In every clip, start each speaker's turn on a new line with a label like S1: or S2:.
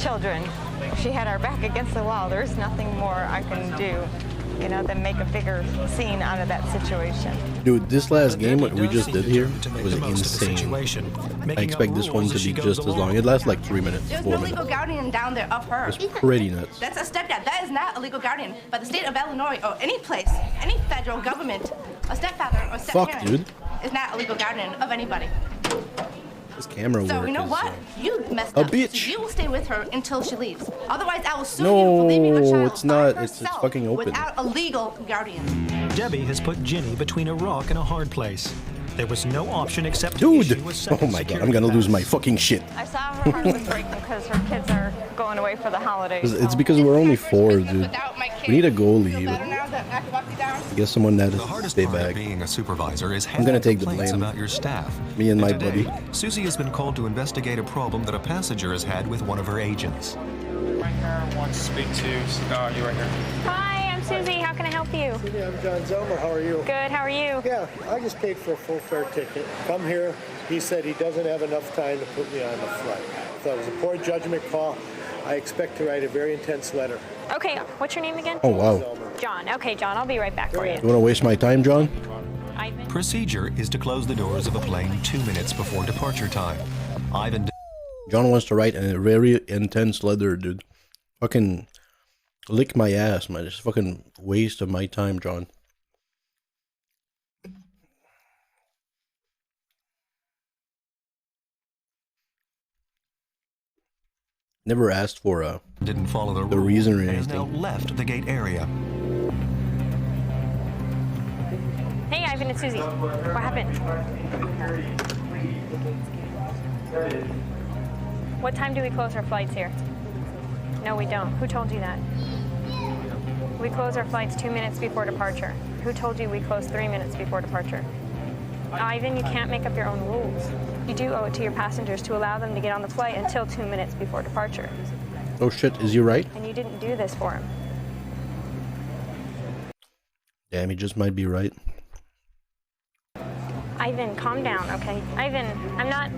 S1: children. She had our back against the wall. There's nothing more I can do, you know, than make a bigger scene out of that situation.
S2: Dude, this last game, what we just did here, was insane. I expect this one to be just as long. It lasts like 3 minutes, 4
S3: There's no
S2: minutes.
S3: legal guardian down there of her.
S2: It's pretty nuts.
S3: That's a stepdad. That is not a legal guardian. But the state of Illinois, or any place, any federal government, a stepfather or stepparent
S2: dude.
S3: is not a legal guardian of anybody.
S2: This camera work
S3: So you know
S2: is,
S3: what? You messed
S2: a
S3: up.
S2: bitch.
S3: So you will stay with her until she leaves. Otherwise, I will sue you for leaving a
S2: No,
S3: child
S2: it's not.
S3: by
S2: It's
S3: herself
S2: fucking open.
S3: without a legal guardian.
S4: Debbie has put Ginny between a rock and a hard place. There was no option except to
S2: Dude!
S4: issue a second
S2: Oh my god,
S4: security
S2: I'm gonna lose
S4: pass.
S2: my fucking shit.
S1: I saw her heart was breaking because her kids are going away for the holidays.
S2: It's because we're only 4, dude. We need a goalie. Get someone that
S5: The
S2: is
S5: hardest
S2: stay
S5: part of
S2: back.
S5: being a supervisor is
S2: I'm gonna take the
S5: complaints
S2: blame.
S5: about your staff.
S2: Me and my
S5: today,
S2: buddy.
S5: Susie has been called to investigate a problem that a passenger has had with one of her agents.
S6: Right here, wants to speak to you right here.
S7: Hi, I'm Susie. How can I help you?
S8: Susie, I'm John Zelmer. How are you?
S7: Good. How are you?
S8: Yeah, I just paid for a full fare ticket. Come here. He said he doesn't have enough time to put me on the flight. So it was a poor judgment call. I expect to write a very intense letter.
S7: Okay. What's your name again?
S2: Oh wow.
S8: Zelmer.
S7: John. Okay, John. I'll be right back for you.
S2: You wanna waste my time, John?
S7: Ivan.
S5: Procedure is to close the doors of a plane 2 minutes before departure time. Ivan
S2: John wants to write a very intense letter, dude. Fucking lick my ass, man. It's fucking waste of my time, John. Never asked for
S5: didn't follow the
S2: the
S5: rule
S2: reason or
S5: and has now
S2: anything.
S5: left the gate area.
S7: Hey, Ivan. It's Susie. What happened? What time do we close our flights here? No, we don't. Who told you that? We close our flights 2 minutes before departure. Who told you we close 3 minutes before departure? Ivan, you can't make up your own rules. You do owe it to your passengers to allow them to get on the flight until 2 minutes before departure.
S2: Oh shit, is he right?
S7: And you didn't do this for him.
S2: Damn, he just might be right.
S7: Ivan, calm down, okay? Ivan, I'm not...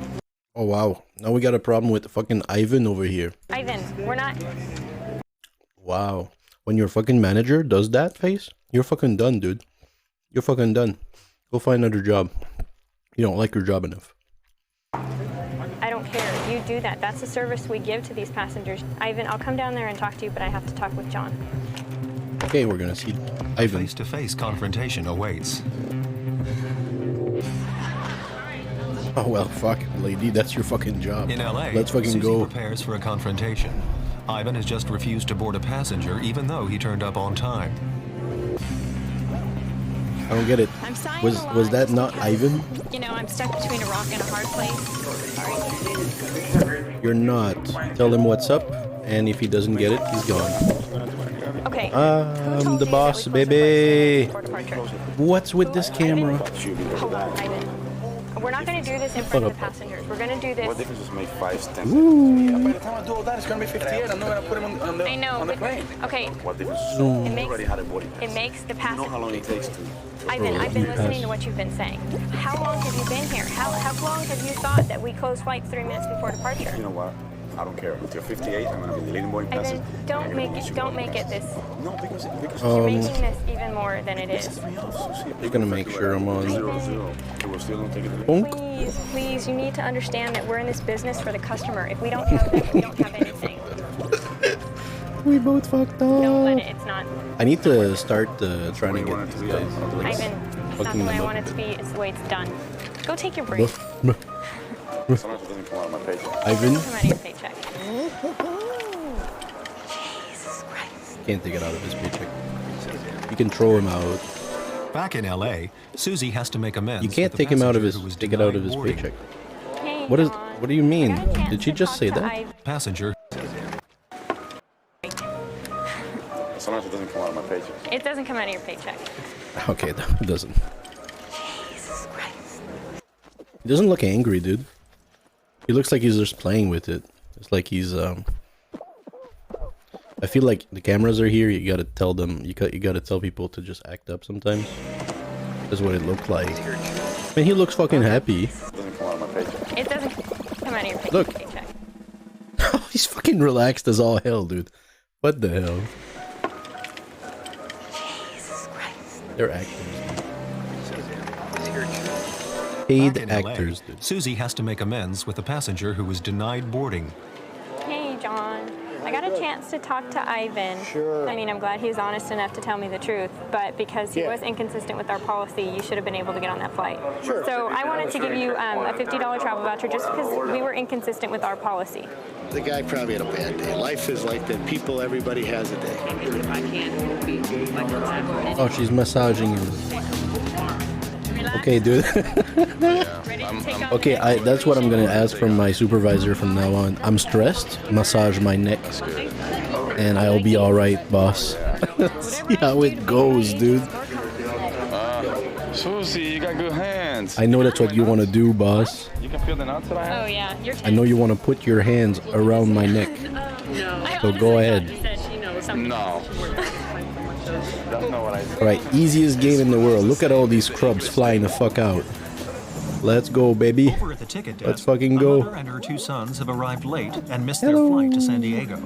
S2: Oh wow, now we got a problem with fucking Ivan over here.
S7: Ivan, we're not...
S2: Wow. When your fucking manager does that face, you're fucking done, dude. You're fucking done. Go find another job. You don't like your job enough.
S7: I don't care. You do that. That's the service we give to these passengers. Ivan, I'll come down there and talk to you, but I have to talk with John.
S2: Okay, we're gonna see Ivan.
S5: Face-to-face confrontation awaits.
S2: Oh well, fuck, lady, that's your fucking job.
S5: In LA,
S2: Let's fucking
S5: Susie
S2: go.
S5: prepares for a confrontation. Ivan has just refused to board a passenger even though he turned up on time.
S2: I don't get it.
S7: I'm sighing
S2: Was
S7: a lot
S2: that
S7: just
S2: not
S7: because,
S2: Ivan?
S7: You know, I'm stuck between a rock and a hard place. Sorry.
S2: You're not. Tell him what's up, and if he doesn't get it, he's gone.
S7: Okay.
S2: I'm the boss, baby. What's with this camera?
S7: Hold on, Ivan. We're not going to do this in front of the passengers. We're going to do this.
S9: What difference does it make 5 cents?
S6: By the time I do all that, it's going to be 58. I'm not going to put him on the,
S7: I know,
S6: on the
S7: but
S6: plane.
S7: okay.
S9: What difference?
S7: It makes
S9: Already had a boarding pass.
S7: it makes the
S9: You know how long
S7: passenger.
S9: it takes to...
S7: Ivan, I've been listening to what you've been saying. How long have you been here? How long have you thought that we close flights 3 minutes before departure?
S9: You know what? I don't care. Until 58, I'm going to be deleting boarding passes.
S7: Ivan, don't make it this.
S9: No, because
S7: You're making this even more than it is.
S2: Just gonna make sure I'm on.
S9: 0-0. You will still don't take it.
S2: Bonk.
S7: Please, you need to understand that we're in this business for the customer. If we don't have them, we don't have anything.
S2: We both fucked up.
S7: Don't let it. It's not.
S2: I need to start trying to
S9: You want
S2: get
S9: it to be
S2: these guys.
S7: Ivan, it's not the way I want it to be. It's the way it's done. Go take your break.
S9: Sometimes it doesn't come out of my paycheck.
S2: Ivan,
S7: Come out of your paycheck.
S3: Jesus Christ.
S2: can't take it out of his paycheck. You can throw him out.
S5: Back in LA, Susie has to make amends.
S2: You can't
S5: with the
S2: take him out of
S5: passenger
S2: his
S5: who was
S2: take it out of
S5: denied
S2: his
S5: boarding.
S2: paycheck.
S7: Hey,
S2: What is?
S7: John.
S2: What do you mean?
S7: I got a chance
S2: Did she
S7: to
S2: just
S7: talk
S2: say
S7: to
S2: that?
S7: Ivan.
S5: Passenger
S9: Sometimes it doesn't come out of my paycheck.
S7: It doesn't come out of your paycheck.
S2: Okay, it doesn't.
S3: Jesus Christ.
S2: He doesn't look angry, dude. He looks like he's just playing with it. It's like he's I feel like the cameras are here. You gotta tell them. You gotta tell people to just act up sometimes. That's what it looked like. Man, he looks fucking happy.
S9: It doesn't come out of my paycheck.
S7: It doesn't come out of your
S2: Look.
S7: paycheck.
S2: He's fucking relaxed as all hell, dude. What the hell?
S1: Jesus Christ.
S2: They're actors. Paid
S5: Back in
S2: actors,
S5: LA,
S2: dude.
S5: Susie has to make amends with a passenger who was denied boarding.
S7: Hey, John. I got a chance to talk to Ivan.
S8: Sure.
S7: I mean, I'm glad he's honest enough to tell me the truth, but because he was inconsistent with our policy, you should have been able to get on that flight.
S8: Sure.
S7: So I wanted to give you a $50 travel voucher just because we were inconsistent with our policy.
S8: The guy probably had a bad day. Life is like that. People, everybody has a day.
S2: Oh, she's massaging him. Okay, dude. Okay, that's what I'm gonna ask from my supervisor from now on. I'm stressed. Massage my neck, and I'll be all right, boss. See how it goes, dude.
S9: Susie, you got good hands.
S2: I know that's what you want to do, boss.
S9: You can feel the knots that I have?
S7: Oh, yeah. You're
S2: I know you want to put your hands around my neck. So go ahead.
S9: No. That's not what I said.
S2: Alright, easiest game in the world. Look at all these scrubs flying the fuck out. Let's go, baby.
S5: Over at the ticket desk,
S2: Let's fucking
S5: a
S2: go.
S5: mother and her 2 sons have arrived late and missed their flight to San Diego.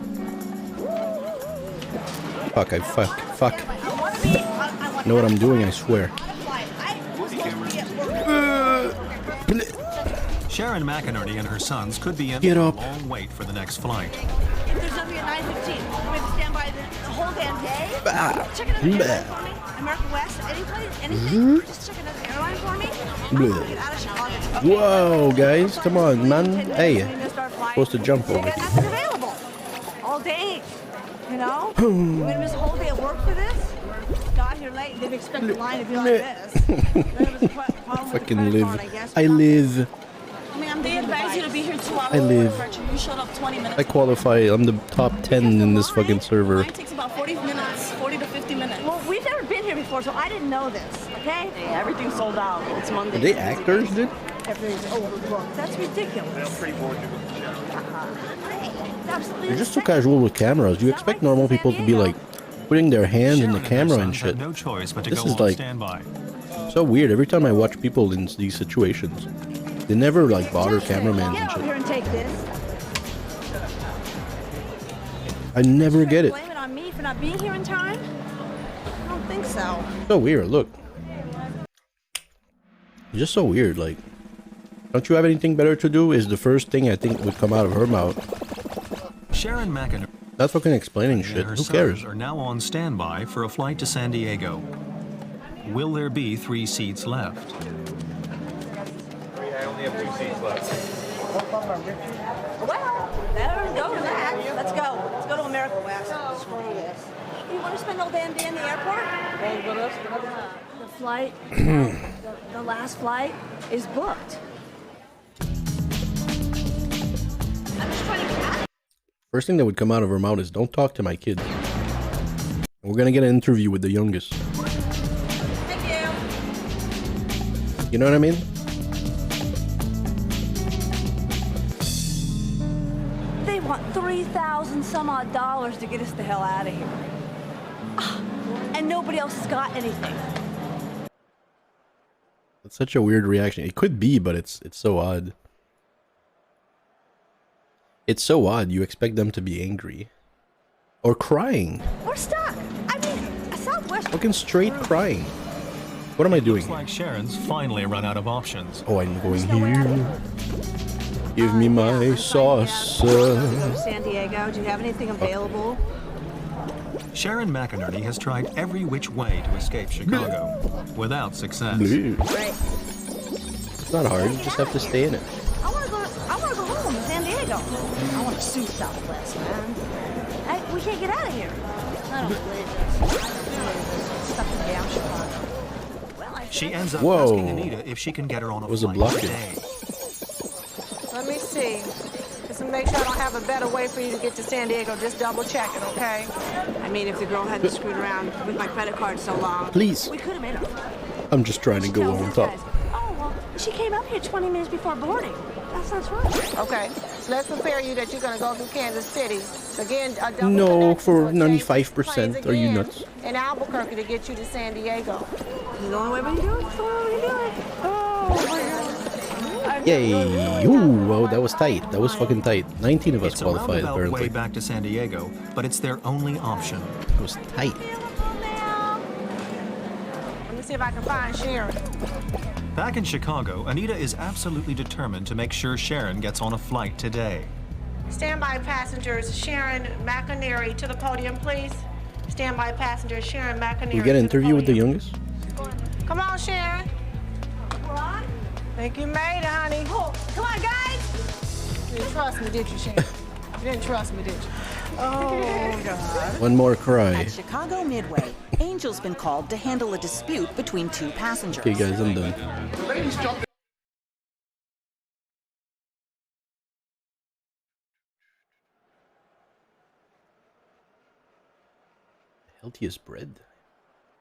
S2: Fuck, fuck. Know what I'm doing, I swear.
S5: Sharon McInerney and her sons could be in
S2: Get
S5: for a
S2: up.
S5: long wait for the next flight.
S3: If there's something at 9:15, we have to stand by the whole damn day. Check another airline for me. American West, any place, anything. Just check another airline for me. I'm gonna get out of Chicago.
S2: Whoa, guys, come on, man. Hey, supposed to jump over.
S3: That's available all day. You know, we're gonna miss a whole day of work for this. Got here late. Didn't expect the line to be like this.
S2: Fucking live. I live.
S3: They advise you to be here 2 hours.
S2: I live.
S3: You showed up 20 minutes.
S2: I qualify. I'm the top 10 in this fucking server.
S3: Mine takes about 40 minutes, 40 to 50 minutes. Well, we've never been here before, so I didn't know this, okay? Everything's sold out. It's Monday.
S2: Are they actors, dude?
S3: Everything's overbooked. That's ridiculous.
S2: You're just so casual with cameras. You expect normal people to be like putting their hands in the camera and shit.
S5: No choice but to
S2: This
S5: go
S2: is
S5: on
S2: like
S5: standby.
S2: so weird. Every time I watch people in these situations, they never like bother cameramans and
S3: Get over here
S2: shit.
S3: and take this.
S2: I never get it.
S3: Blame it on me for not being here in time? I don't think so.
S2: So weird. Look, it's just so weird. Like, don't you have anything better to do? Is the first thing I think would come out of her mouth.
S5: Sharon McInerney
S2: That's fucking explaining
S5: and
S2: shit.
S5: her
S2: Who cares?
S5: sons are now on standby for a flight to San Diego. Will there be 3 seats left?
S9: I only have 2 seats left.
S3: Well, better go to that. Let's go. Let's go to America West. Screw this. You want to spend all damn day in the airport? The flight, the last flight is booked. I'm just trying to get out.
S2: First thing that would come out of her mouth is, "Don't talk to my kids." We're gonna get an interview with the youngest.
S3: Thank you.
S2: You know what I mean?
S3: They want $3,000 some odd dollars to get us the hell out of here. And nobody else has got anything.
S2: That's such a weird reaction. It could be, but it's so odd. It's so odd. You expect them to be angry or crying.
S3: We're stuck. I mean, a Southwest.
S2: Fucking straight crying. What am I doing?
S5: Looks like Sharon's finally run out of options.
S2: Oh, I'm going here. Give me my sauce.
S3: San Diego. Do you have anything available?
S5: Sharon McInerney has tried every which way to escape Chicago, without success.
S2: Blue.
S3: Right.
S2: It's not hard. You just have to stay in it.
S3: I want to go home to San Diego. I want to sue Southwest, man. We can't get out of here. I don't believe this. Stuck in damn Chicago. Well,
S5: She ends up
S2: Whoa.
S5: asking Anita if she can get her on a
S2: It was a
S5: flight
S2: blockage.
S5: today.
S10: Let me see. Just to make sure I don't have a better way for you to get to San Diego, just double check it, okay?
S3: I mean, if the girl hadn't screwed around with my credit card so long.
S2: Please.
S3: We could have made her.
S2: I'm just trying to
S3: She
S2: go
S3: tells
S2: on
S3: these
S2: top.
S3: guys, oh, well, she came up here 20 minutes before boarding. That sounds right.
S10: Okay. So let's prepare you that you're going to go through Kansas City. Again, a double
S2: No,
S10: connection,
S2: for
S10: okay?
S2: 95%.
S10: Planes
S2: Are you
S10: again
S2: nuts?
S10: In Albuquerque to get you to San Diego.
S3: It's the only way we can do it. It's the only way we can do it.
S10: Oh, my God.
S2: Yay! Ooh, well, that was tight. That was fucking tight. 19 of us
S5: It's a
S2: qualified,
S5: roundabout
S2: apparently.
S5: way back to San Diego, but it's their only option.
S2: It was tight.
S10: Let me see if I can find Sharon.
S5: Back in Chicago, Anita is absolutely determined to make sure Sharon gets on a flight today.
S10: Standby passengers, Sharon McInerney to the podium, please. Standby passengers, Sharon McInerney.
S2: We get an
S10: to the
S2: interview with the
S10: podium.
S2: youngest?
S10: Come on, Sharon. What? Think you made it, honey.
S3: Oh, come on, guys.
S10: You didn't trust me, did you, Sharon? You didn't trust me, did you? Oh, God.
S2: One more cry.
S11: At Chicago Midway, Angel's been called to handle a dispute between two passengers.
S2: Okay, guys, I'm done.
S6: Ladies jumped.
S2: Healthiest bread?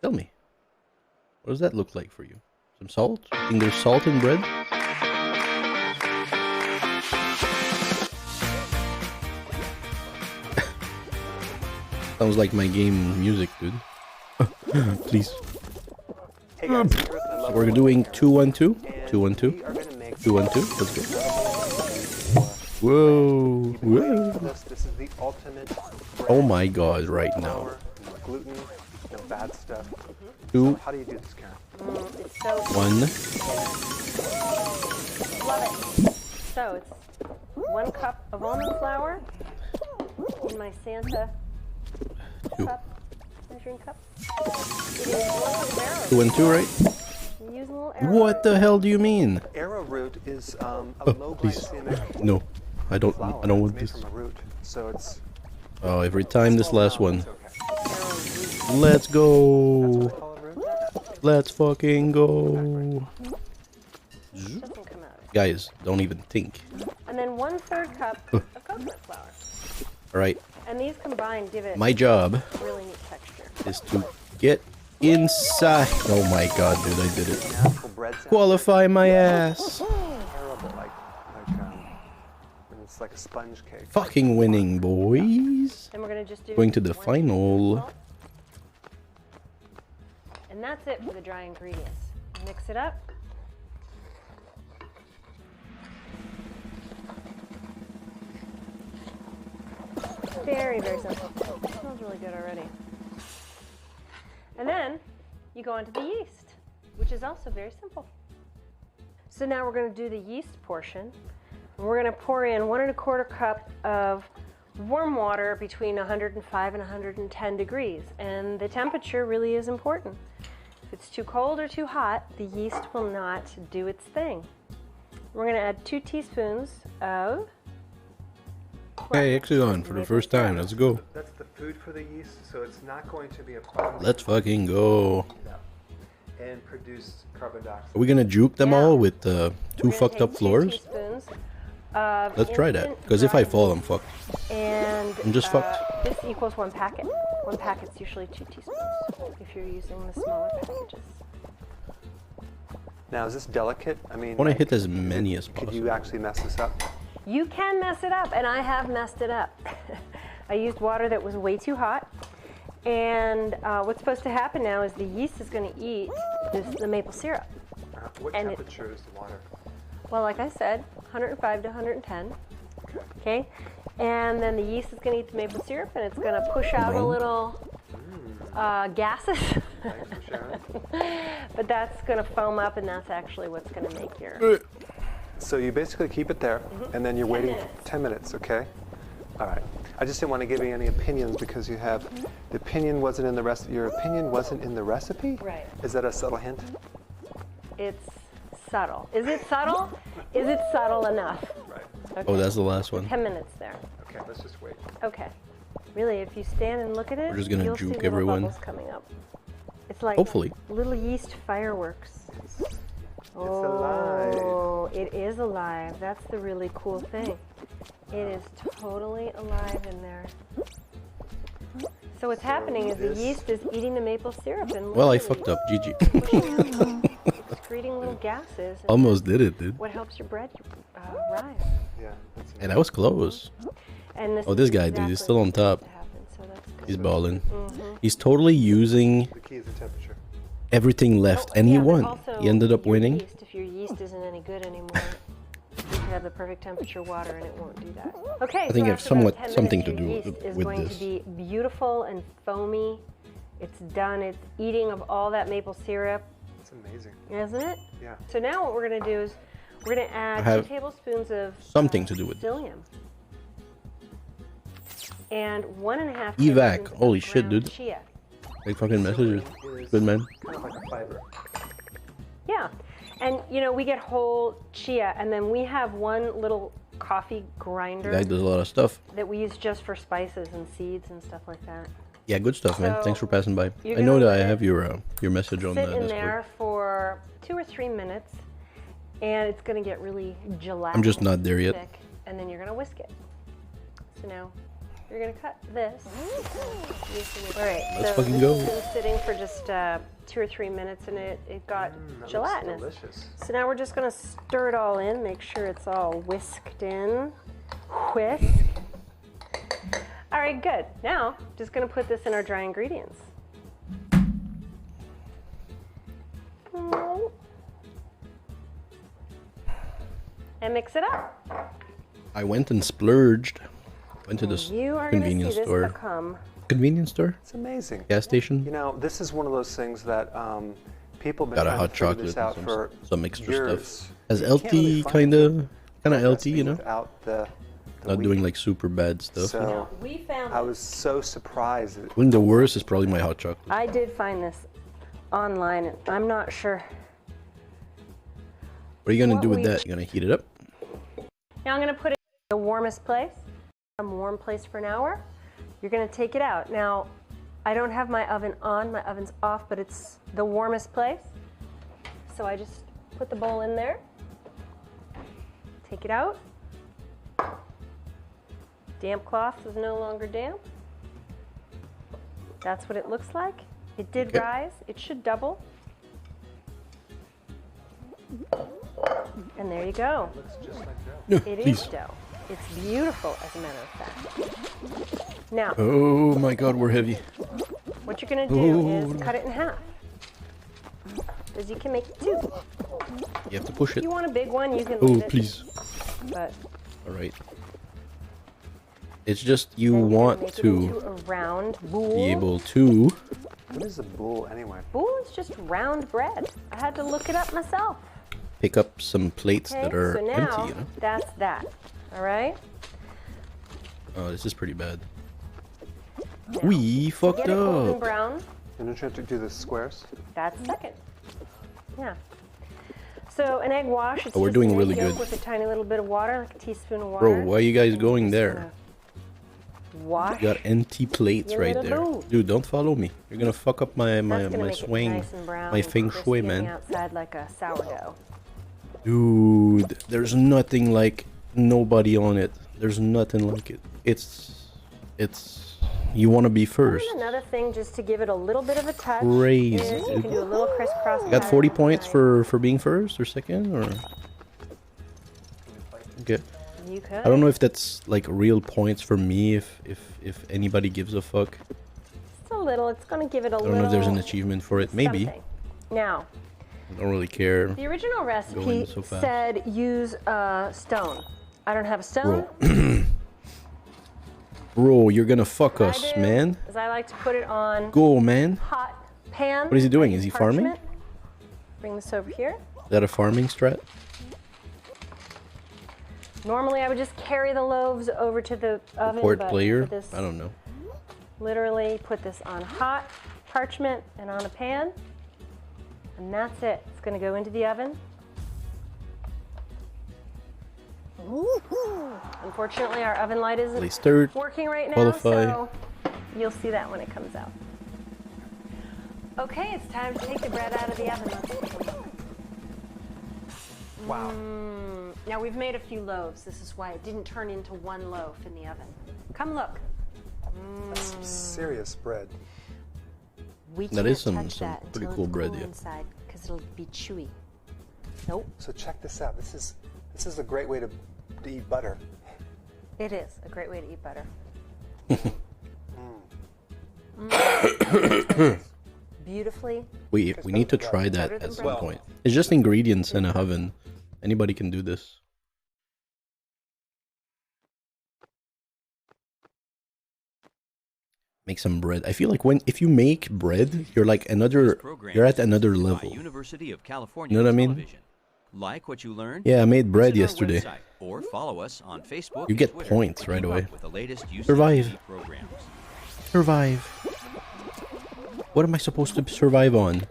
S2: Tell me. What does that look like for you? Some salt? You think there's salt in bread? Sounds like my game music, dude. Please. So we're doing 2-1-2. 2-1-2. 2-1-2. Let's go. Whoa. Whoa.
S12: This is the ultimate
S2: Oh my god, right now.
S12: gluten, no bad stuff.
S2: 2,
S12: How do you do this, Karen?
S2: 1.
S13: Love it. So it's 1 cup of almond flour in my Santa cup, measuring cup. It is 1
S2: 2-1-2, right?
S13: I'm using a little arrow.
S2: What the hell do you mean?
S12: Arrowroot is a low
S2: Please.
S12: glycemic
S2: No. I don't
S12: flour.
S2: want
S12: It's
S2: this.
S12: made from a root, so it's
S2: Oh, every time this last one.
S12: okay.
S2: Let's
S12: That's
S2: go.
S12: what we call a root.
S2: Let's fucking go.
S13: Doesn't come out.
S2: Guys, don't even think.
S13: And then 1/3 cup of coconut flour.
S2: Alright,
S13: And these combined give it
S2: my job
S13: really neat texture.
S2: is to get inside. Oh my god, dude, I did it.
S12: Natural bread sound.
S2: Qualify my ass.
S12: Terrible, like when it's like a sponge cake.
S2: Fucking winning, boys.
S13: Then we're going to just do
S2: Going to the
S13: 1
S2: final.
S13: salt. And that's it for the dry ingredients. Mix it up. Very, very simple. It smells really good already. And then you go into the yeast, which is also very simple. So now we're going to do the yeast portion. We're going to pour in 1 1/4 cup of warm water between 105 and 110 degrees. And the temperature really is important. If it's too cold or too hot, the yeast will not do its thing. We're going to add 2 teaspoons of
S2: Hey, Hexagon for the first time. Let's go.
S12: That's the food for the yeast, so it's not going to be a problem.
S2: Let's fucking go.
S12: And produce carbon dioxide.
S2: Are we gonna juke them all with 2
S13: We're gonna
S2: fucked up
S13: take 2
S2: floors?
S13: teaspoons of
S2: Let's try that.
S13: instant
S2: Because if I
S13: dry
S2: fall, I'm fucked.
S13: And
S2: I'm just fucked.
S13: This equals 1 packet. 1 packet's usually 2 teaspoons if you're using the smaller packages.
S12: Now, is this delicate? I mean,
S2: I want to hit as many as
S12: could
S2: possible.
S12: you actually mess this up?
S13: You can mess it up, and I have messed it up. I used water that was way too hot. And what's supposed to happen now is the yeast is going to eat the maple syrup.
S12: What
S13: And
S12: temperature is the water?
S13: Well, like I said, 105 to 110. Okay? And then the yeast is going to eat the maple syrup, and it's going to push out a little gases. But that's going to foam up, and that's actually what's going to make your...
S12: So you basically keep it there, and then you're
S13: 10
S12: waiting
S13: minutes.
S12: 10 minutes, okay? All right. I just didn't want to give you any opinions because you have the opinion wasn't in the recipe. Your opinion wasn't in the recipe.
S13: Right.
S12: Is that a subtle hint?
S13: It's subtle. Is it subtle? Is it subtle enough?
S12: Right.
S13: Okay.
S2: Oh, that's the last one.
S13: 10 minutes there.
S12: Okay, let's just wait.
S13: Okay. Really, if you stand and look at it,
S2: We're just gonna
S13: you'll see
S2: juke
S13: little
S2: everyone.
S13: bubbles coming up. It's like
S2: Hopefully.
S13: little yeast fireworks.
S12: alive.
S13: It is alive. That's the really cool thing. It is totally alive in there. So what's happening is the yeast is eating the maple syrup and
S2: Well, I
S13: literally
S2: fucked up. GG.
S13: excreting little gases. And
S2: Almost did it, dude.
S13: what helps your bread rise.
S12: Yeah. That's
S2: And that was close.
S13: And this
S2: Oh, this
S13: is
S2: guy, dude, he's
S13: exactly
S2: still on
S13: what's
S2: top.
S13: supposed to happen, so that's good.
S2: He's balling.
S13: Mm-hmm.
S2: He's totally using
S12: the key is the temperature.
S2: everything left, and he
S13: Yeah, but
S2: won.
S13: also
S2: He ended up
S13: your
S2: winning.
S13: yeast, if your yeast isn't any good anymore, could have the perfect temperature water and it won't do that. Okay,
S2: I think
S13: so
S2: it has
S13: after about 10 minutes,
S2: something to
S13: your
S2: do
S13: yeast
S2: with
S13: is
S2: this.
S13: going to be beautiful and foamy. It's done. It's eating of all that maple syrup.
S12: It's amazing.
S13: Isn't it?
S12: Yeah.
S13: So now what we're going to do is we're going to add 2 tablespoons of
S2: something to do with
S13: psyllium. And 1.5
S2: evac.
S13: tablespoons
S2: Holy
S13: of
S2: shit,
S13: ground
S2: dude.
S13: chia.
S2: Like fucking messages. Good man.
S12: Kind of like a fiber.
S13: Yeah. And you know, we get whole chia, and then we have one little coffee grinder
S2: Evac does a lot of stuff.
S13: that we use just for spices and seeds and stuff like that.
S2: Yeah, good stuff, man.
S13: So,
S2: Thanks for passing by.
S13: you're
S2: I know
S13: gonna
S2: that I
S13: let
S2: have your message on the
S13: Sit in
S2: Discord.
S13: there for 2 or 3 minutes, and it's going to get really gelatinous.
S2: I'm just not there yet.
S13: Thick, and then you're going to whisk it. So now you're going to cut this. All right,
S2: Let's
S13: so
S2: fucking
S13: this
S2: go.
S13: has been sitting for just 2 or 3 minutes, and it got
S12: That
S13: gelatinous.
S12: looks delicious.
S13: So now we're just going to stir it all in, make sure it's all whisked in. Whisk. All right, good. Now, just going to put this in our dry ingredients. And mix it up.
S2: I went and splurged. Went to this
S13: You are
S2: convenience
S13: gonna see
S2: store.
S13: This become
S2: Convenience store?
S12: It's amazing.
S2: Gas station?
S12: You know, this is one of those things that people have been
S2: Got a
S12: trying
S2: hot
S12: to figure
S2: chocolate
S12: this
S2: and
S12: out for
S2: some extra
S12: years.
S2: stuff. As
S12: You can't really
S2: LT
S12: find
S2: kind of LT, you know?
S12: without the
S2: Not
S12: wheat.
S2: doing like super bad stuff.
S12: So
S13: we found
S12: I was so surprised.
S2: I think the worst is probably my hot chocolate.
S13: I did find this online, and I'm not sure.
S2: What are you gonna
S13: what
S2: do with
S13: we-
S2: that? You gonna heat it up?
S13: Now I'm going to put it in the warmest place, a warm place for an hour. You're going to take it out. Now, I don't have my oven on, my oven's off, but it's the warmest place. So I just put the bowl in there, take it out. Damp cloth is no longer damp. That's what it looks like. It did
S2: Okay.
S13: rise. It should double. And there you go.
S12: Looks just like dough.
S2: No,
S13: It
S2: please.
S13: is dough. It's beautiful, as a matter of fact. Now,
S2: Oh my god, we're heavy.
S13: what you're going to do
S2: Oh.
S13: is cut it in half. Because you can make it 2.
S2: You have to push
S13: If
S2: it.
S13: you want a big one, you can
S2: Oh,
S13: leave it.
S2: please.
S13: But
S2: Alright. It's just you
S13: then you're gonna
S2: want
S13: make it
S2: to
S13: into a round boule.
S2: be able to.
S12: What is a boule anyway?
S13: Boule is just round bread. I had to look it up myself.
S2: Pick up some plates
S13: Okay,
S2: that are
S13: so now
S2: empty, you know?
S13: that's that. All right.
S2: Oh, this is pretty bad.
S13: Now,
S2: We fucked
S13: get it golden
S2: up.
S13: brown.
S12: And don't you have to do the squares?
S13: That's second. Yeah. So an egg wash. It's
S2: Oh, we're
S13: just
S2: doing
S13: an egg
S2: really
S13: yolk
S2: good.
S13: with a tiny little bit of water, like a teaspoon of water.
S2: Bro, why are you guys
S13: And
S2: going
S13: just
S2: there?
S13: gonna Wash.
S2: You got empty plates
S13: Your
S2: right
S13: little
S2: there.
S13: bowl.
S2: Dude, don't follow me. You're gonna fuck up my
S13: That's gonna
S2: my
S13: make
S2: swing,
S13: it nice and brown
S2: my
S13: and
S2: feng
S13: crispy
S2: shui,
S13: on the
S2: man.
S13: outside like a sourdough.
S2: Dude, there's nothing like nobody on it. There's nothing like it. It's you want to be first.
S13: And another thing, just to give it a little bit of a touch,
S2: Crazy,
S13: is you
S2: dude.
S13: can do a little crisscross.
S2: You got 40
S13: pattern.
S2: points for being first or second, or okay.
S13: You could.
S2: I don't know if that's like real points for me. If anybody gives a fuck.
S13: Just a little. It's going to give it a
S2: I
S13: little.
S2: don't know if there's an achievement for it. Maybe.
S13: something. Now,
S2: I don't really care.
S13: the original recipe
S2: so fast.
S13: said use a stone. I don't have a stone.
S2: Bro. Bro, you're gonna fuck
S13: What
S2: us,
S13: I do
S2: man.
S13: is I like to put it on
S2: Go, man.
S13: hot pan.
S2: What is he doing?
S13: I
S2: Is he
S13: use
S2: farming?
S13: parchment. Bring this over here.
S2: Is that a farming strat?
S13: Normally, I would just carry the loaves over to the oven.
S2: Port
S13: but
S2: player?
S13: for this,
S2: I don't know.
S13: literally put this on hot parchment and on a pan, and that's it. It's going to go into the oven. Unfortunately, our oven light isn't
S2: Place third,
S13: working right now,
S2: qualify.
S13: so you'll see that when it comes out. Okay, it's time to take the bread out of the oven. Let's take a look.
S12: Wow.
S13: Now we've made a few loaves. This is why it didn't turn into one loaf in the oven. Come look.
S12: That's some serious bread.
S13: We
S2: That
S13: can't
S2: is some
S13: touch that
S2: pretty
S13: until
S2: cool
S13: it's
S2: bread,
S13: cool
S2: yeah.
S13: inside, because it'll be chewy. Nope.
S12: So check this out. This is a great way to eat butter.
S13: It is a great way to eat butter. Beautifully.
S2: We need to try that at some point. It's just ingredients in a oven. Anybody can do this. Make some bread. I feel like if you make bread, you're like you're at another level.
S14: University of California
S2: You know what I mean?
S14: Television. Like what you learned?
S2: Yeah, I made bread
S14: Visit our
S2: yesterday.
S14: website or follow us on Facebook
S2: You
S14: and
S2: get
S14: Twitter
S2: points
S14: to
S2: right
S14: keep
S2: away.
S14: up with the latest
S2: Survive.
S14: UCTV programs.
S2: Survive. What am I supposed to survive on?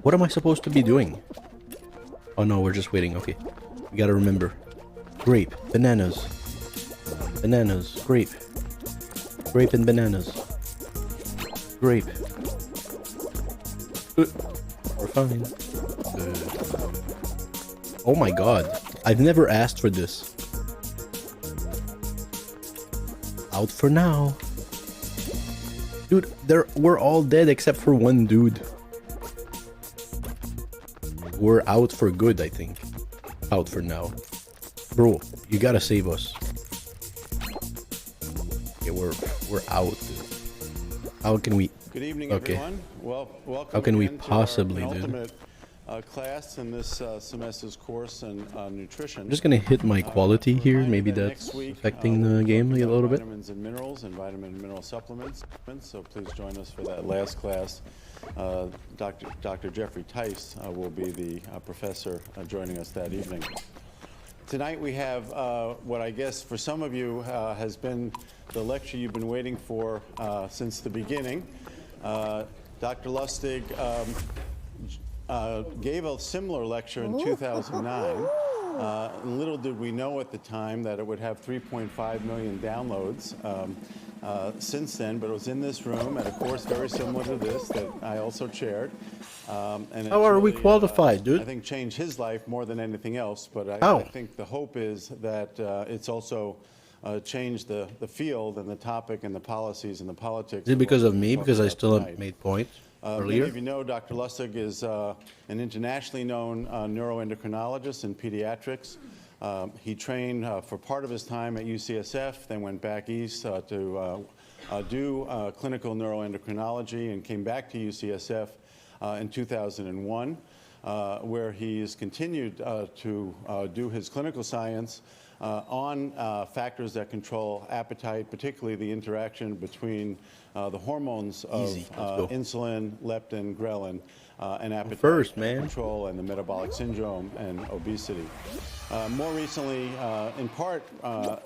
S2: What am I supposed to be doing? Oh no, we're just waiting. Okay. We gotta remember. Grape, bananas. Bananas, grape. Grape and bananas. Grape. We're fine. Oh my god. I've never asked for this. Out for now. Dude, we're all dead except for one dude. We're out for good, I think. Out for now. Bro, you gotta save us. Yeah, we're out, dude. How can we...
S15: Good evening, everyone. Welcome.
S2: How can we
S15: again to
S2: possibly,
S15: our
S2: dude?
S15: penultimate, class in this semester's course on nutrition.
S2: I'm just gonna hit my quality here. Maybe that's affecting the game a little bit.
S15: Vitamins and minerals and vitamin and mineral supplements. So please join us for that last class. Dr. Jeffrey Tice will be the professor joining us that evening. Tonight we have what I guess for some of you has been the lecture you've been waiting for since the beginning. Dr. Lustig gave a similar lecture in 2009. Little did we know at the time that it would have 3.5 million downloads since then, but it was in this room at a course very similar to this that I also chaired. And
S2: How are we qualified, dude?
S15: I think changed his life more than anything else, but
S2: How?
S15: I think the hope is that it's also changed the field and the topic and the policies and the politics.
S2: Is it because of me?
S15: Talk
S2: Because I
S15: about
S2: still
S15: tonight.
S2: haven't made points
S15: Many
S2: earlier?
S15: of you know Dr. Lustig is an internationally known neuroendocrinologist in pediatrics. He trained for part of his time at UCSF, then went back east to do clinical neuroendocrinology and came back to UCSF in 2001, where he's continued to do his clinical science on factors that control appetite, particularly the interaction between the hormones of insulin, leptin, ghrelin, and appetite control and the metabolic syndrome and obesity. More recently, in part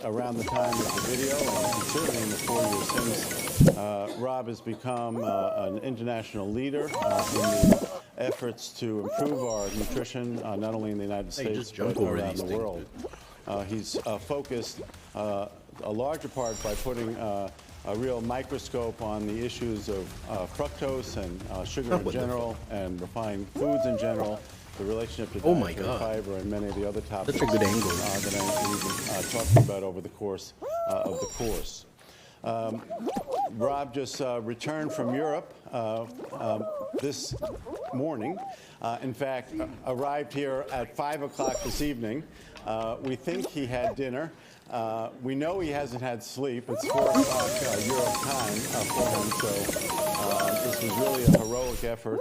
S15: around the time of the video, and certainly in the 4 years since, Rob has become an international leader in the efforts to improve our nutrition, not only in the United States, but around the world. He's focused a larger part by putting a real microscope on the issues of fructose and sugar in general and refined foods in general, the relationship to dietary fiber and many of the other topics
S2: Such a good angle.
S15: that we've been talking about over the course of the course. Rob just returned from Europe this morning. In fact, arrived here at 5 o'clock this evening. We think he had dinner. We know he hasn't had sleep. It's 4 o'clock Europe time for him, so this was really a heroic effort.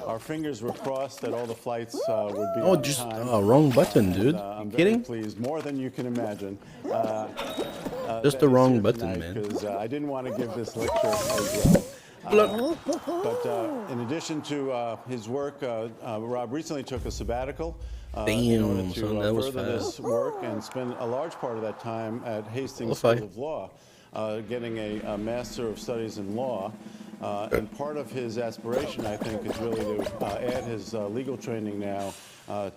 S15: Our fingers were crossed that all the flights would be on
S2: just
S15: time.
S2: wrong button, dude.
S15: I'm
S2: You kidding?
S15: very pleased, more than you can imagine.
S2: Just the wrong button, man.
S15: Because I didn't want to give this lecture as well. But in addition to his work, Rob recently took a sabbatical in order
S2: Damn,
S15: to
S2: son, that was
S15: further
S2: fast.
S15: this work and spend a large part of that time at Hastings School of Law, getting a Master of Studies in Law. And part of his aspiration, I think, is really to add his legal training now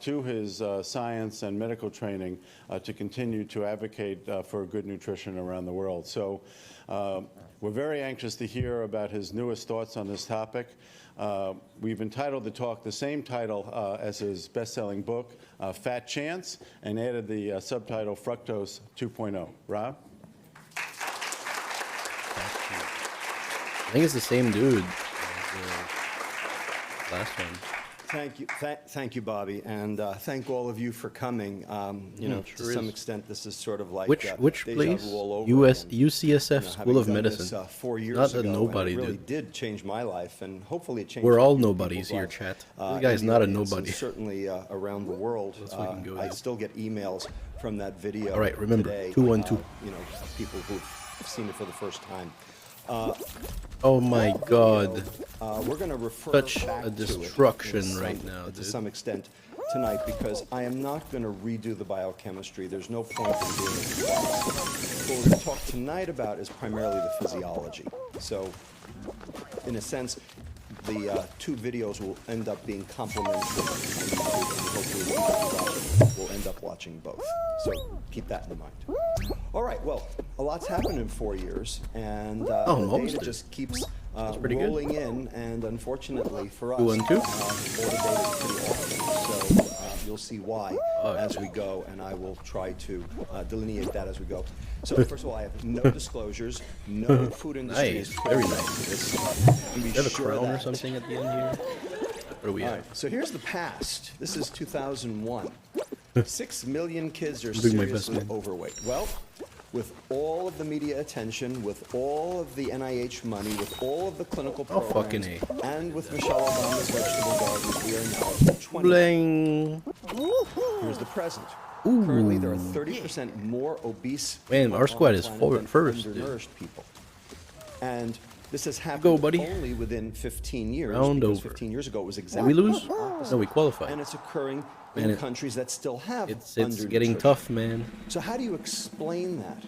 S15: to his science and medical training to continue to advocate for good nutrition around the world. So we're very anxious to hear about his newest thoughts on this topic. We've entitled the talk the same title as his best-selling book, Fat Chance, and added the subtitle Fructose 2.0. Rob?
S2: I think it's the same dude as the last one.
S16: Thank you, thank you, Bobby, and thank all of you for coming. You know, to some extent, this is sort of like
S2: Which
S16: deja
S2: place?
S16: vu all over
S2: UCSF
S16: again.
S2: School of
S16: Having done
S2: Medicine.
S16: This, 4 years
S2: Not a
S16: ago,
S2: nobody,
S16: and it really
S2: dude.
S16: did change my life, and hopefully it changed.
S2: We're all
S16: other
S2: nobodies
S16: people's
S2: here,
S16: life,
S2: chat.
S16: in
S2: This guy's
S16: the
S2: not a
S16: audience, and
S2: nobody.
S16: certainly around the world. I still get emails from that video.
S2: All right, remember,
S16: today,
S2: 212.
S16: you know, people who seen it for the first time.
S2: Oh my God.
S16: We're going to refer
S2: Such
S16: back
S2: a
S16: to
S2: destruction
S16: it
S2: right now,
S16: to
S2: dude.
S16: some extent tonight, because I am not going to redo the biochemistry. There's no point in doing it. What we're going to talk tonight about is primarily the physiology. So, in a sense, the two videos will end up being complementary, and hopefully we'll end up watching both. So keep that in mind. All right, well, a lot's happened in 4 years, and the data just keeps rolling in, and unfortunately for us, all the data is pretty awful. So you'll see why as we go, and I will try to delineate that as we go. So first of all, I have no disclosures, no food industry.
S2: Nice,
S16: is
S2: very
S16: putting
S2: nice.
S16: this.
S2: Do you have a crown or something at the end here? What do we have?
S16: So here's the past. This is 2001. 6 million kids are
S2: I'm doing my best,
S16: seriously
S2: man.
S16: overweight. Well, with all of the media attention, with all of the NIH money, with all of the clinical programs,
S2: fucking A.
S16: and with Michelle Obama's vegetable gardens, we are now at 20.
S2: Bling.
S16: Here's the present.
S2: Ooh.
S16: Currently, there are 30% more obese
S2: Man,
S16: people
S2: our
S16: on
S2: squad
S16: the
S2: is
S16: planet than
S2: first, dude.
S16: undernourished people. And this has happened
S2: Go, buddy.
S16: only within 15 years.
S2: Round
S16: because
S2: over.
S16: 15 years ago, it was
S2: Did
S16: exactly
S2: we lose?
S16: the opposite.
S2: No, we qualified.
S16: And it's occurring
S2: Man,
S16: in countries that still have
S2: It's
S16: undernutrition.
S2: getting tough, man.
S16: So how do you explain that,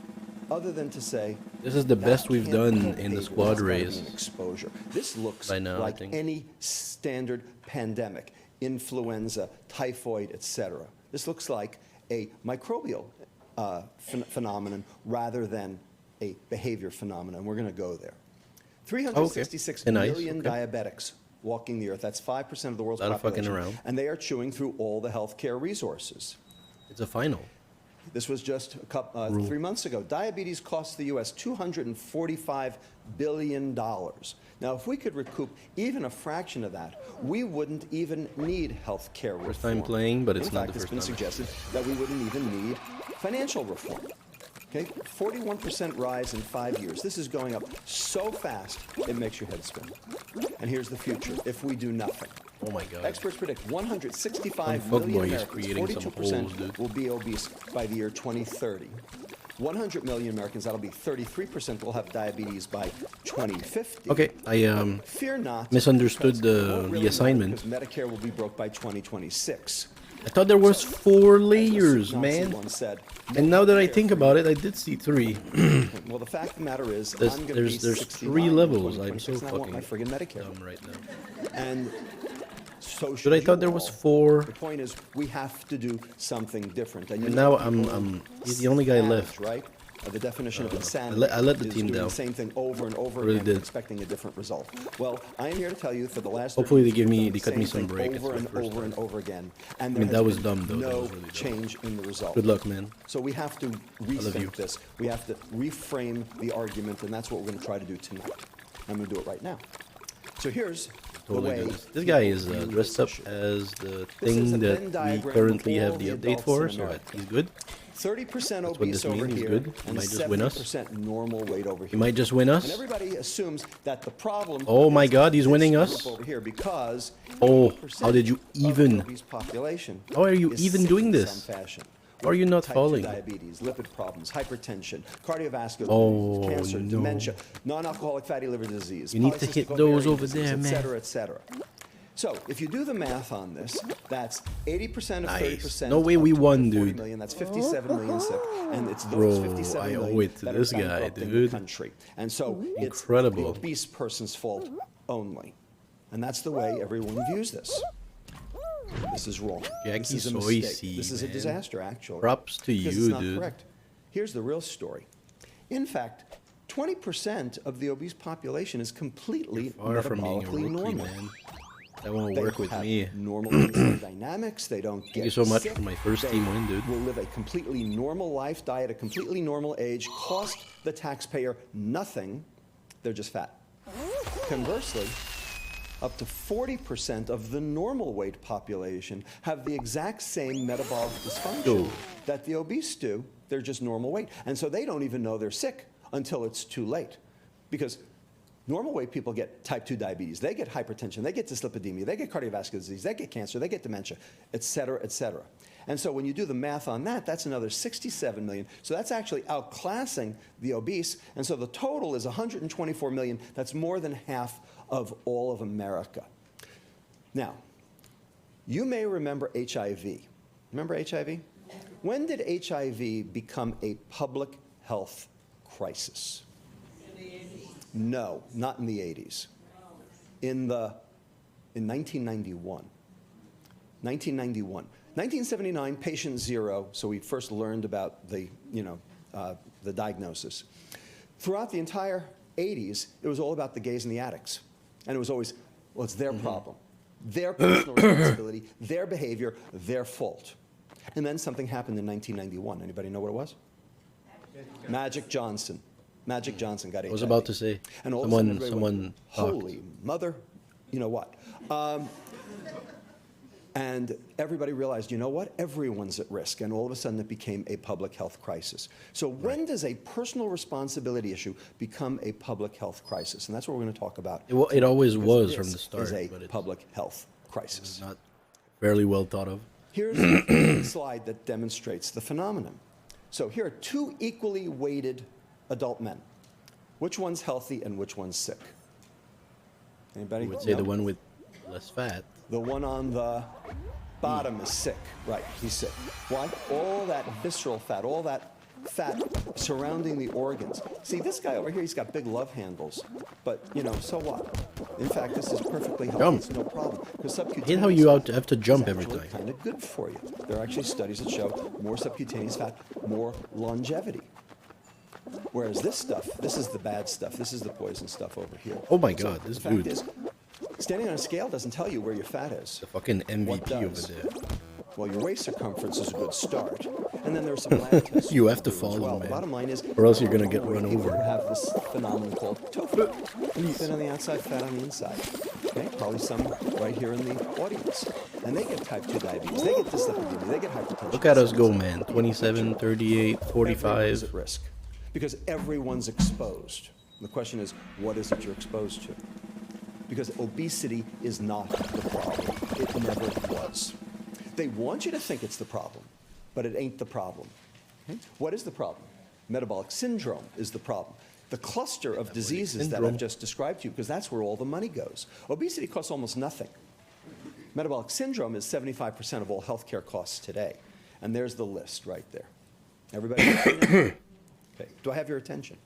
S16: other than to say
S2: This is the
S16: that
S2: best we've
S16: can't
S2: done
S16: be
S2: in the
S16: behavior,
S2: squad
S16: that's gotta be
S2: race.
S16: an exposure. This looks
S2: By now, I
S16: like
S2: think.
S16: any standard pandemic, influenza, typhoid, etc. This looks like a microbial phenomenon rather than a behavior phenomenon. We're going to go there. 366
S2: Nice,
S16: million
S2: okay.
S16: diabetics walking the earth. That's 5% of the world's
S2: Lot of fucking
S16: population.
S2: around.
S16: And they are chewing through all the healthcare resources.
S2: It's a final.
S16: This was just 3 months ago. Diabetes costs the U.S. $245 billion. Now, if we could recoup even a fraction of that, we wouldn't even need health care reform.
S2: First time playing, but it's
S16: In
S2: not
S16: fact,
S2: the first
S16: it's been
S2: time.
S16: suggested that we wouldn't even need financial reform. Okay, 41% rise in 5 years. This is going up so fast, it makes your head spin. And here's the future if we do nothing.
S2: Oh my God.
S16: Experts predict 165
S2: Some
S16: million
S2: fuckboy is
S16: Americans,
S2: creating some
S16: 42%
S2: holes, dude.
S16: will be obese by the year 2030. 100 million Americans, that'll be 33%, will have diabetes by 2050.
S2: Okay, I
S16: Fear not,
S2: misunderstood
S16: because it won't
S2: the
S16: really matter,
S2: assignment.
S16: because Medicare will be broke by 2026.
S2: I thought there was 4 layers,
S16: Nazi
S2: man.
S16: once said,
S2: And now that I think about it, I did see 3.
S16: well, the fact of the matter is,
S2: There's-
S16: I'm going to be
S2: there's
S16: 69
S2: 3
S16: in
S2: levels. I'm
S16: 2026,
S2: so
S16: and I want my
S2: fucking
S16: friggin' Medicare.
S2: dumb right now.
S16: And so
S2: But I thought there was 4.
S16: The point is, we have to do something different. And, you
S2: And
S16: know,
S2: now
S16: people
S2: he's the only guy
S16: savage,
S2: left.
S16: right? The definition of
S2: I
S16: insanity
S2: let the
S16: is
S2: team
S16: doing
S2: down.
S16: the same thing over and over
S2: Really
S16: again,
S2: did.
S16: expecting a different result. Well, I am here to tell you for the last
S2: Hopefully
S16: 30
S2: they give
S16: years,
S2: me-
S16: we've
S2: they
S16: done
S2: cut me
S16: the
S2: some
S16: same
S2: break. It's
S16: over
S2: my
S16: and
S2: first
S16: over
S2: time.
S16: and over again. And
S2: I mean,
S16: there
S2: that
S16: has
S2: was
S16: been
S2: dumb, though. That
S16: no
S2: was really dumb.
S16: change in the result.
S2: Good luck, man.
S16: So we have to
S2: love you.
S16: rethink this. We have to reframe the argument, and that's what we're going to try to do tonight. I'm going to do it right now. So here's the
S2: Totally
S16: way.
S2: good. This guy is
S16: people view
S2: dressed
S16: this
S2: up
S16: issue.
S2: as the
S16: This is a
S2: thing that
S16: Venn
S2: we
S16: diagram
S2: currently
S16: of all
S2: have the
S16: the
S2: update
S16: adults
S2: for,
S16: in
S2: so
S16: America.
S2: he's good.
S16: 30%
S2: what
S16: obese
S2: this
S16: over
S2: means. He's
S16: here
S2: good. He
S16: and
S2: might just win us.
S16: 70% normal weight over here.
S2: He might just win us.
S16: And everybody assumes that the problem
S2: Oh my
S16: is
S2: God, he's
S16: this
S2: winning
S16: group
S2: us.
S16: over here because
S2: Oh,
S16: 80%
S2: how did you
S16: of the
S2: even?
S16: obese population
S2: How are you
S16: is
S2: even
S16: sick
S2: doing
S16: in
S2: this?
S16: some fashion.
S2: Why are you not
S16: Type 2
S2: falling?
S16: diabetes, lipid problems, hypertension, cardiovascular
S2: Oh,
S16: disease, cancer,
S2: no.
S16: dementia, non-alcoholic fatty liver disease.
S2: You need to
S16: polycystic
S2: hit
S16: ovarian
S2: those over
S16: disease,
S2: there,
S16: et
S2: man.
S16: cetera, et cetera. So if you do the math on this, that's 80% of
S2: Nice.
S16: 30%.
S2: No way we
S16: of
S2: won,
S16: 240
S2: dude.
S16: million, that's 57 million sick. And it's
S2: Bro,
S16: those 57
S2: I
S16: million
S2: owe it to
S16: that
S2: this
S16: are
S2: guy,
S16: bankrupting
S2: dude.
S16: the country. And so it's
S2: Incredible.
S16: the obese person's fault only. And that's the way everyone views this. This is wrong. This is a
S2: soy
S16: mistake.
S2: seed,
S16: This is a
S2: man.
S16: disaster, actually.
S2: Props to
S16: because
S2: you,
S16: it's not
S2: dude.
S16: correct. Here's the real story. In fact, 20% of the obese population is completely
S2: Far from being a
S16: metabolically
S2: rookie,
S16: normal.
S2: man. That won't
S16: They
S2: work with
S16: have
S2: me.
S16: normal insulin dynamics. They don't get
S2: Thank you so much
S16: sick.
S2: for my first
S16: They
S2: team win, dude.
S16: will live a completely normal life, die at a completely normal age, cost the taxpayer nothing. They're just fat. Conversely, up to 40% of the normal weight population have the exact same metabolic dysfunction that the obese do. They're just normal weight. And so they don't even know they're sick until it's too late. Because normal weight people get type 2 diabetes, they get hypertension, they get dyslipidemia, they get cardiovascular disease, they get cancer, they get dementia, et cetera, et cetera. And so when you do the math on that, that's another 67 million. So that's actually outclassing the obese. And so the total is 124 million. That's more than half of all of America. Now, you may remember HIV. Remember HIV? When did HIV become a public health crisis? In the 80s. No, not in the 80s. In 1991. 1991. 1979, patient zero, so we first learned about the diagnosis. Throughout the entire 80s, it was all about the gays and the addicts. And it was always, well, it's their problem, their personal responsibility, their behavior, their fault. And then something happened in 1991. Anybody know what it was? Magic Johnson. Magic Johnson got HIV.
S2: I was about to say,
S16: and all
S2: someone
S16: holy mother, you know what? And everybody realized, you know what? Everyone's at risk. And all of a sudden, it became a public health crisis. So when does a personal responsibility issue become a public health crisis? And that's what we're going to talk about.
S2: It always was from the start.
S16: Is a public health crisis.
S2: Not fairly well thought of.
S16: Here's a slide that demonstrates the phenomenon. So here are two equally weighted adult men. Which one's healthy and which one's sick? Anybody?
S2: I would say the one with less fat.
S16: The one on the bottom is sick. Right, he's sick. Why? All that visceral fat, all that fat surrounding the organs. See, this guy over here, he's got big love handles. But, so what? In fact, this is perfectly healthy.
S2: Jump.
S16: It's no problem. Because
S2: I hate how you have to jump every time.
S16: Kind of good for you. There are actually studies that show more subcutaneous fat, more longevity. Whereas this stuff, this is the bad stuff. This is the poison stuff over here.
S2: Oh my God, this
S16: fact
S2: dude.
S16: Is, standing on a scale doesn't tell you where your fat is.
S2: The fucking MVP over there.
S16: Well, your waist circumference is a good start. And then there's some lab tests.
S2: You have to follow,
S16: well.
S2: man.
S16: The bottom line is,
S2: or else you're going to get run
S16: people
S2: over.
S16: who have this phenomenon called tofu. Thin on the outside, fat on the inside. Okay, probably some right here in the audience. And they get type 2 diabetes. They get dyslipidemia. They get hypertension.
S2: Look at us go, man. 27, 38, 45.
S16: Everyone's at risk. Because everyone's exposed. The question is, what is it you're exposed to? Because obesity is not the problem. It never was. They want you to think it's the problem, but it ain't the problem. Okay? What is the problem? Metabolic syndrome is the problem. The cluster of diseases that I've just described to you, because that's where all the money goes. Obesity costs almost nothing. Metabolic syndrome is 75% of all healthcare costs today. And there's the list right there. Everybody? Okay. Do I have your attention?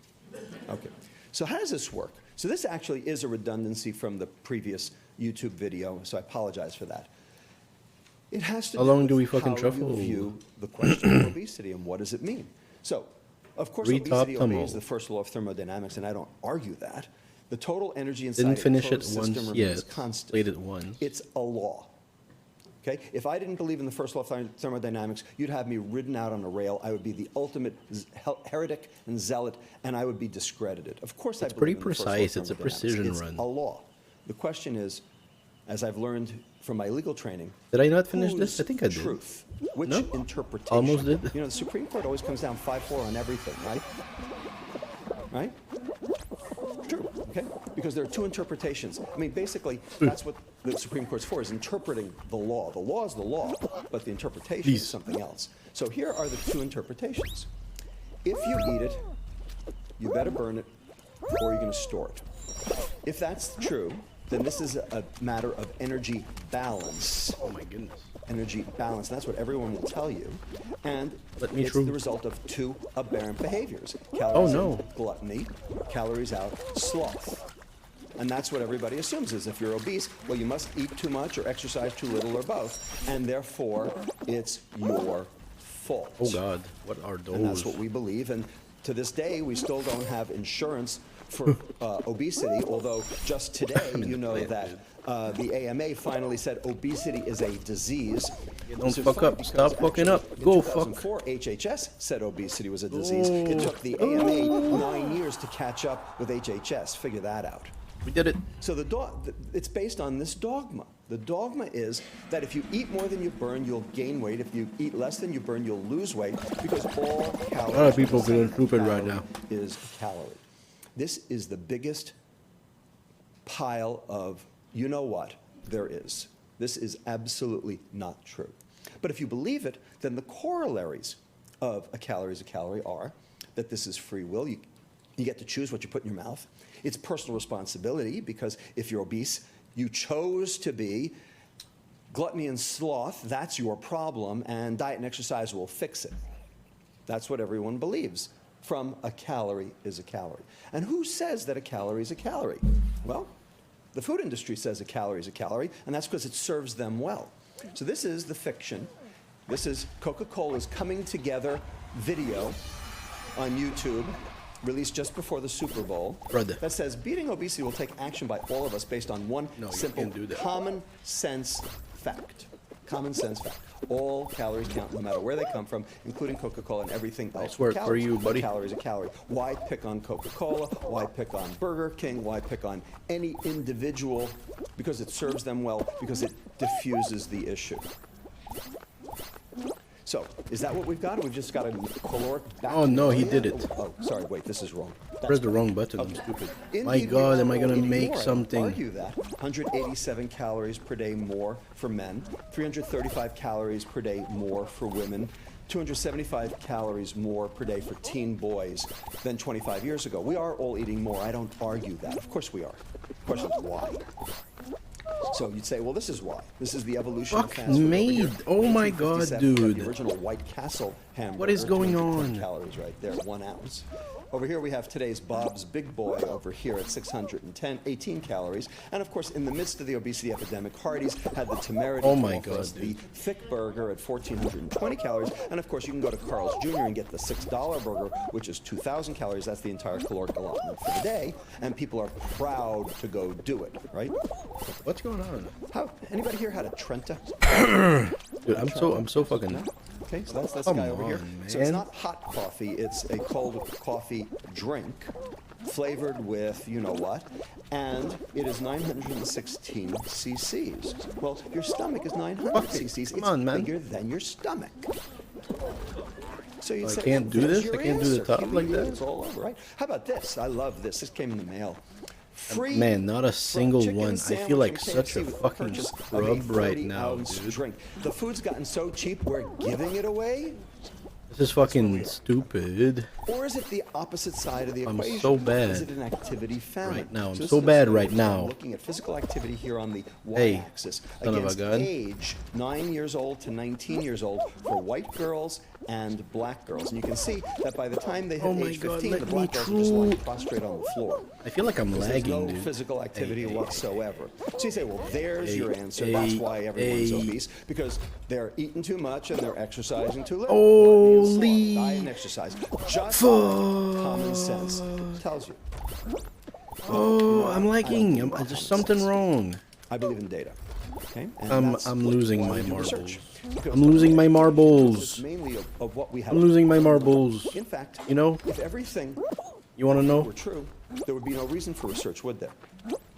S16: Okay. So how does this work? So this actually is a redundancy from the previous YouTube video, so I apologize for that. It has to
S2: How long do we fucking truffle?
S16: You view the question of obesity and what does it mean? So, of course, obesity obeys the first law of thermodynamics, and I don't argue that. The total energy inside
S2: Didn't finish
S16: a
S2: it
S16: closed
S2: once
S16: system
S2: yet.
S16: remains constant.
S2: Played it once.
S16: It's a law. Okay? If I didn't believe in the first law of thermodynamics, you'd have me ridden out on a rail. I would be the ultimate heretic and zealot, and I would be discredited. Of course, I believe
S2: pretty
S16: in the first law of
S2: precise. It's a
S16: thermodynamics.
S2: precision
S16: It's
S2: run.
S16: a law. The question is, as I've learned from my legal training,
S2: did I not finish this? I think I did.
S16: Truth. Which
S2: No?
S16: interpretation?
S2: Almost did.
S16: The Supreme Court always comes down 5-4 on everything, right? Right? True. Okay. Because there are two interpretations. I mean, basically, that's what the Supreme Court's for: is interpreting the law. The law is the law, but the interpretation is something else. So here are the two interpretations. If you eat it, you better burn it, or you're going to store it. If that's true, then this is a matter of energy balance.
S2: Oh my goodness.
S16: Energy balance. That's what everyone will tell you. And
S2: me
S16: it's
S2: true.
S16: the result of two aberrant behaviors. Calories
S2: no.
S16: in, gluttony, calories out, sloth. And that's what everybody assumes is if you're obese, well, you must eat too much or exercise too little or both. And therefore, it's your fault.
S2: Oh God, what are those?
S16: And that's what we believe. And to this day, we still don't have insurance for obesity, although just today, you know that the AMA finally said obesity is a disease.
S2: Don't fuck up. Stop fucking up. Go fuck.
S16: In 2004, HHS said obesity was a disease. It took the AMA 9 years to catch up with HHS. Figure that out.
S2: We did it.
S16: So it's based on this dogma. The dogma is that if you eat more than you burn, you'll gain weight. If you eat less than you burn, you'll lose weight, because all calories.
S2: A lot of people feeling stupid right now.
S16: Is a calorie. This is the biggest pile of you know what there is. This is absolutely not true. But if you believe it, then the corollaries of a calorie is a calorie are that this is free will. You get to choose what you put in your mouth. It's personal responsibility, because if you're obese, you chose to be. Gluttony and sloth, that's your problem, and diet and exercise will fix it. That's what everyone believes. From a calorie is a calorie. And who says that a calorie is a calorie? Well, the food industry says a calorie is a calorie, and that's because it serves them well. So this is the fiction. This is Coca-Cola's coming together video on YouTube, released just before the Super Bowl, that says beating obesity will take action by all of us based on one simple common sense fact. Common sense fact. All calories count, no matter where they come from, including Coca-Cola and everything else.
S2: Nice work for you, buddy.
S16: A calorie is a calorie. Why pick on Coca-Cola? Why pick on Burger King? Why pick on any individual? Because it serves them well, because it diffuses the issue. So, is that what we've got? We've just got a caloric back.
S2: Oh no, he did it.
S16: Oh, sorry, wait, this is wrong.
S2: Press the wrong button, I'm stupid. My
S16: Indeed,
S2: God, am I gonna
S16: eating
S2: make
S16: more. I would
S2: something?
S16: argue that 187 calories per day more for men, 335 calories per day more for women, 275 calories more per day for teen boys than 25 years ago. We are all eating more. I don't argue that. Of course we are. The question is why. So you'd say, well, this is why. This is the evolution of fast food.
S2: Made. Oh my God,
S16: 1857,
S2: dude.
S16: The original White Castle hamburger.
S2: What is going
S16: 210
S2: on?
S16: Calories right there, 1 ounce. Over here we have today's Bob's Big Boy over here at 18 calories. And of course, in the midst of the obesity epidemic, Hardee's had the Temerity.
S2: Oh my
S16: Waffles,
S2: God,
S16: the thick burger at 1,420 calories. And of course, you can go to Carl's Jr. and get the $6 burger, which is 2,000 calories. That's the entire caloric allotment for the day. And people are proud to go do it, right?
S2: What's going on?
S16: Anybody here had a Trenta?
S2: Dude, I'm so fucking.
S16: No? Okay, so that's the
S2: Come
S16: guy over here.
S2: on,
S16: So it's
S2: man.
S16: not hot coffee, it's a cold coffee drink flavored with you know what, and it is 916 cc's. Well, your stomach is 900 cc's.
S2: Come
S16: It's
S2: on, man.
S16: bigger than your stomach. So you
S2: I
S16: say,
S2: can't do
S16: "There's
S2: this?
S16: your
S2: I can't do the
S16: answer.
S2: top
S16: Here
S2: like
S16: it
S2: that?"
S16: is, all over, right? How about this? I love this. This came in the mail. Free
S2: Man, not a single
S16: chicken
S2: one. I
S16: sandwich
S2: feel like
S16: from
S2: such a
S16: KFC with the
S2: fucking
S16: purchase of a
S2: scrub right now,
S16: 40-ounce
S2: dude.
S16: drink. The food's gotten so cheap, we're giving it away.
S2: This is fucking stupid.
S16: Or is it the opposite side of the
S2: I'm
S16: equation?
S2: so bad.
S16: Is it an activity famine?
S2: Right now, I'm
S16: this
S2: so
S16: is a
S2: bad
S16: study
S2: right
S16: from
S2: now.
S16: Looking at physical activity here on the
S2: Hey,
S16: y-axis
S2: son of a
S16: against
S2: gun.
S16: age 9 years old to 19 years old for white girls and black girls. And you can see that by the time they hit
S2: Oh my
S16: age
S2: God,
S16: 15,
S2: let
S16: the
S2: me
S16: black girls are just lying
S2: through.
S16: prostrate on the floor.
S2: I feel like I'm
S16: Because
S2: lagging,
S16: there's no
S2: dude.
S16: physical activity
S2: Hey,
S16: whatsoever. So you say, well, there's
S2: hey,
S16: your answer.
S2: hey,
S16: That's why everyone's
S2: hey.
S16: obese. Because they're eating too much and they're exercising too little.
S2: Holy
S16: Diet and exercise. Just common sense tells you.
S2: Oh, I'm lagging. There's something wrong.
S16: I believe in data. Okay? And that's
S2: I'm losing
S16: why
S2: my
S16: we do
S2: marbles.
S16: research. Because
S2: I'm losing my
S16: it's
S2: marbles.
S16: mainly of what we have.
S2: I'm losing my marbles.
S16: In fact,
S2: You know?
S16: if everything
S2: You want to know?
S16: were true, there would be no reason for research, would there?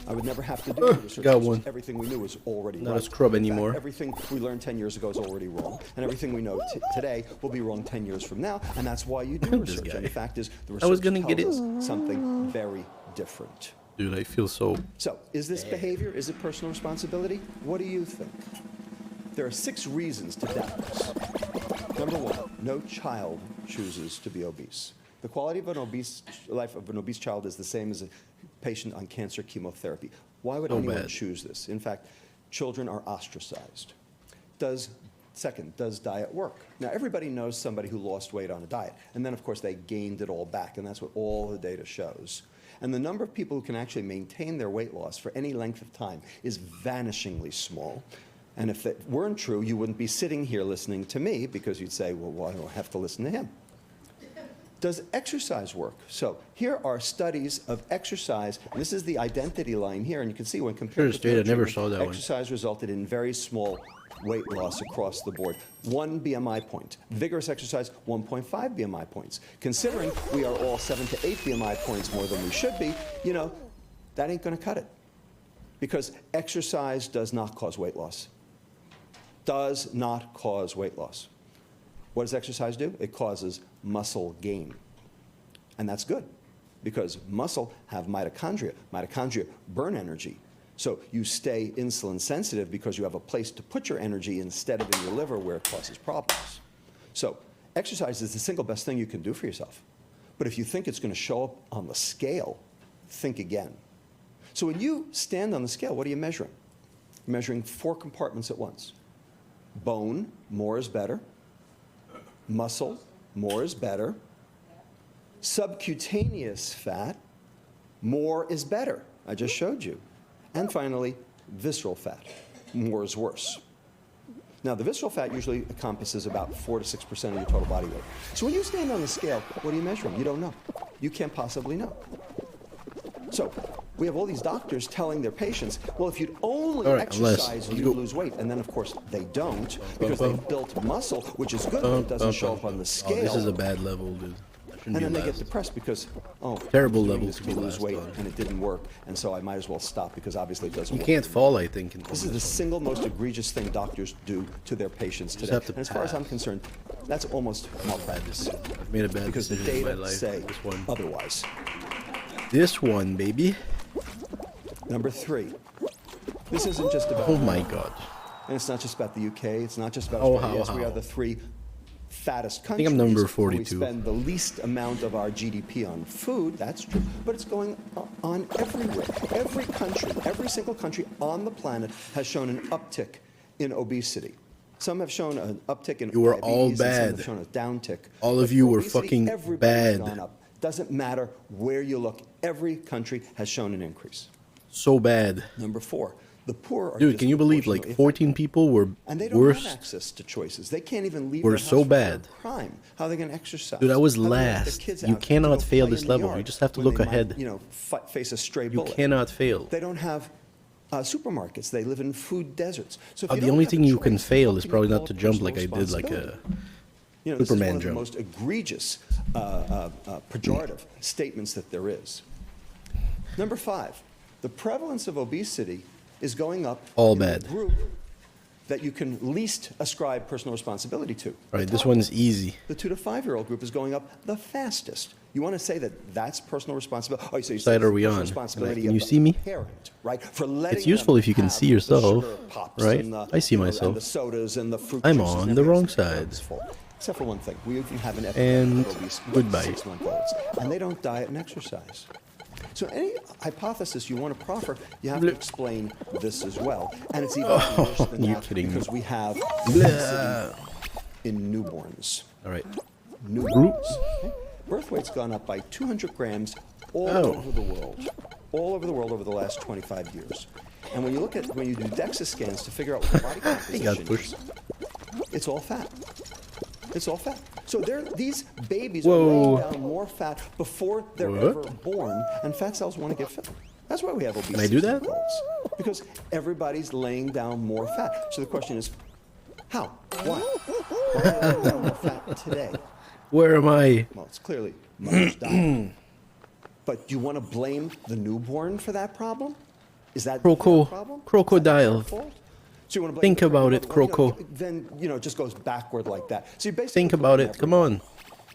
S16: I would never have to do research.
S2: got
S16: because
S2: one.
S16: Everything we knew was already
S2: Not
S16: right.
S2: a scrub
S16: In fact,
S2: anymore.
S16: everything we learned 10 years ago is already wrong. And everything we know today will be wrong 10 years from now. And that's why you do
S2: This
S16: research.
S2: guy.
S16: And the fact is, the
S2: I was
S16: research
S2: gonna get
S16: tells
S2: it.
S16: us something very different.
S2: Dude, I feel so.
S16: So, is this behavior? Is it personal responsibility? What do you think? There are 6 reasons to doubt this. Number 1, no child chooses to be obese. The quality of life of an obese child is the same as a patient on cancer chemotherapy. Why would
S2: So
S16: anyone
S2: bad.
S16: choose this? In fact, children are ostracized. Second, does diet work? Now, everybody knows somebody who lost weight on a diet, and then, of course, they gained it all back, and that's what all the data shows. And the number of people who can actually maintain their weight loss for any length of time is vanishingly small. And if that weren't true, you wouldn't be sitting here listening to me, because you'd say, well, why do I have to listen to him? Does exercise work? So here are studies of exercise, and this is the identity line here, and you can see when compared to
S2: Straight, I never
S16: treatment,
S2: saw that one.
S16: exercise resulted in very small weight loss across the board. 1 BMI point. Vigorous exercise, 1.5 BMI points. Considering we are all 7 to 8 BMI points more than we should be, you know, that ain't going to cut it. Because exercise does not cause weight loss. Does not cause weight loss. What does exercise do? It causes muscle gain. And that's good, because muscle have mitochondria. Mitochondria burn energy. So you stay insulin sensitive because you have a place to put your energy instead of in your liver where it causes problems. So exercise is the single best thing you can do for yourself. But if you think it's going to show up on the scale, think again. So when you stand on the scale, what are you measuring? You're measuring 4 compartments at once. Bone, more is better. Muscle, more is better. Subcutaneous fat, more is better. I just showed you. And finally, visceral fat, more is worse. Now, the visceral fat usually encompasses about 4 to 6% of your total body weight. So when you stand on the scale, what are you measuring? You don't know. You can't possibly know. So we have all these doctors telling their patients, well, if you'd only exercise, you'd lose weight. And then, of course, they don't because they've built muscle, which is good, but it doesn't show up on the scale.
S2: Oh, this is a bad level, dude.
S16: And then they get depressed because, oh,
S2: terrible
S16: I'm doing
S2: level
S16: this
S2: to be
S16: lose weight
S2: on.
S16: and it didn't work, and so I might as well stop because obviously it doesn't
S2: You
S16: work.
S2: can't fall, I think.
S16: This is the single most egregious thing doctors do to their patients
S2: Just
S16: today.
S2: have to
S16: And as far as I'm
S2: pass.
S16: concerned, that's almost malpractice.
S2: I've made a bad
S16: because the
S2: decision in my
S16: data
S2: life.
S16: say
S2: This one.
S16: otherwise.
S2: This one, baby.
S16: Number 3. This isn't just about.
S2: Oh my God.
S16: And it's not just about the UK. It's not just about.
S2: Oh,
S16: Australia.
S2: how?
S16: We are the 3 fattest
S2: I
S16: countries.
S2: think I'm number
S16: We
S2: 42.
S16: spend the least amount of our GDP on food. That's true, but it's going on everywhere. Every country, every single country on the planet has shown an uptick in obesity. Some have shown an uptick in
S2: You were all
S16: diabetes, and
S2: bad.
S16: some have shown a downtick.
S2: All of
S16: But
S2: you were
S16: obesity,
S2: fucking
S16: everybody's
S2: bad.
S16: gone up. Doesn't matter where you look. Every country has shown an increase.
S2: So bad.
S16: Number 4. The poor are
S2: Dude, can you believe like 14 people were
S16: and they don't
S2: worse?
S16: have access to choices. They can't even leave
S2: We're
S16: their
S2: so
S16: house for fear of
S2: bad.
S16: crime. How are they going to exercise?
S2: Dude, I was
S16: How are they gonna let their
S2: last.
S16: kids
S2: You
S16: out to
S2: cannot
S16: go
S2: fail
S16: play
S2: this
S16: in the
S2: level.
S16: yard
S2: You just have to
S16: when
S2: look
S16: they might,
S2: ahead.
S16: you know, face a stray
S2: You
S16: bullet.
S2: cannot fail.
S16: They don't have supermarkets. They live in food deserts. So if you
S2: The
S16: don't
S2: only
S16: have
S2: thing
S16: a
S2: you can
S16: choice,
S2: fail
S16: how
S2: is
S16: can you
S2: probably
S16: call
S2: not to
S16: it
S2: jump
S16: personal
S2: like I did, like a
S16: responsibility? You know, this is
S2: Superman
S16: one of the
S2: jump.
S16: most egregious pejorative statements that there is. Number 5, the prevalence of obesity is going up
S2: All
S16: in
S2: bad.
S16: the group that you can least ascribe personal responsibility to.
S2: All right, this one's easy.
S16: The 2 to 5-year-old group is going up the fastest. You want to say that that's personal responsibility? Oh, so you
S2: What side
S16: say
S2: are we
S16: personal
S2: on?
S16: responsibility
S2: Can
S16: of
S2: you
S16: the
S2: see me?
S16: parent, right? For letting
S2: It's useful
S16: them
S2: if you can
S16: have
S2: see
S16: the
S2: yourself,
S16: sugar pops
S2: right?
S16: and the,
S2: I see
S16: you know,
S2: myself.
S16: and the sodas and the fruit
S2: I'm
S16: juices
S2: on
S16: and
S2: the
S16: everything
S2: wrong
S16: else that
S2: side.
S16: it's for. Except for one thing, we even have an
S2: And
S16: epidemic of obese
S2: goodbye.
S16: 6-month-olds, and they don't diet and exercise. So any hypothesis you want to proffer, you have to explain this as well. And it's even worse than
S2: You're
S16: that
S2: kidding me.
S16: because we have
S2: Blah.
S16: obesity in newborns.
S2: All right.
S16: Newborns. Okay? Birth weight's gone up by 200 grams all over the world. All over the world over the last 25 years. And when you look at, when you do DEXA scans to figure out what the body
S2: He got
S16: composition
S2: pushed.
S16: is, it's all fat. It's all fat. So these babies
S2: Whoa.
S16: are laying down more fat before they're
S2: What?
S16: ever born, and fat cells want to get filled. That's why we have obesity.
S2: Can I do that?
S16: in adults, because everybody's laying down more fat. So the question is, how? Why? Why are they laying down more fat today?
S2: Where am I?
S16: Well, it's clearly mother's diet. But do you want to blame the newborn for that problem? Is that the problem?
S2: Crocodile.
S16: So you want to blame
S2: Think
S16: the
S2: about
S16: pregnant
S2: it,
S16: mother?
S2: Croco.
S16: Then, it just goes backward like that. So you basically
S2: Think about it. Come on.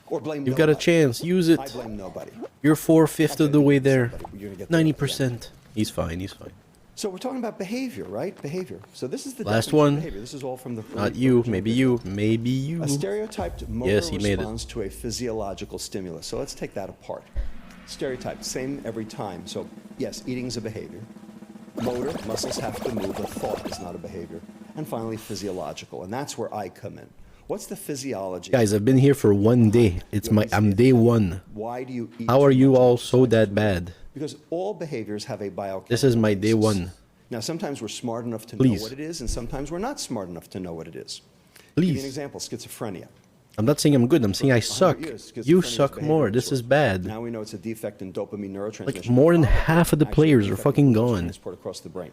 S16: or blame
S2: You've got a
S16: nobody.
S2: chance. Use it.
S16: I blame nobody.
S2: You're 4/5 of the way there.
S16: You're gonna get there.
S2: 90%. He's fine. He's fine.
S16: So we're talking about behavior, right? Behavior. So this is the
S2: Last
S16: definition of
S2: one.
S16: behavior. This is all from the
S2: Not you. Maybe you. Maybe you.
S16: A stereotyped motor
S2: Yes, he made it.
S16: response to a physiological stimulus. So let's take that apart. Stereotype, same every time. So yes, eating is a behavior. Motor, muscles have to move. A thought is not a behavior. And finally, physiological, and that's where I come in. What's the physiology?
S2: Guys, I've been here for 1 day. I'm day 1.
S16: Why do you eat?
S2: How are you all so that bad?
S16: Because all behaviors have a biochemical.
S2: This is my day 1.
S16: Now, sometimes we're smart enough to
S2: Please.
S16: know what it is, and sometimes we're not smart enough to know what it is.
S2: Please.
S16: Give you an example: schizophrenia.
S2: I'm not saying I'm good. I'm saying I suck.
S16: 100 years,
S2: You
S16: schizophrenia is
S2: suck
S16: behavioral
S2: more. This is bad.
S16: Now we know it's a defect in dopamine neurotransmission.
S2: Like more than half of the
S16: Actually,
S2: players
S16: a
S2: are
S16: defect
S2: fucking
S16: in
S2: gone.
S16: transport across the brain.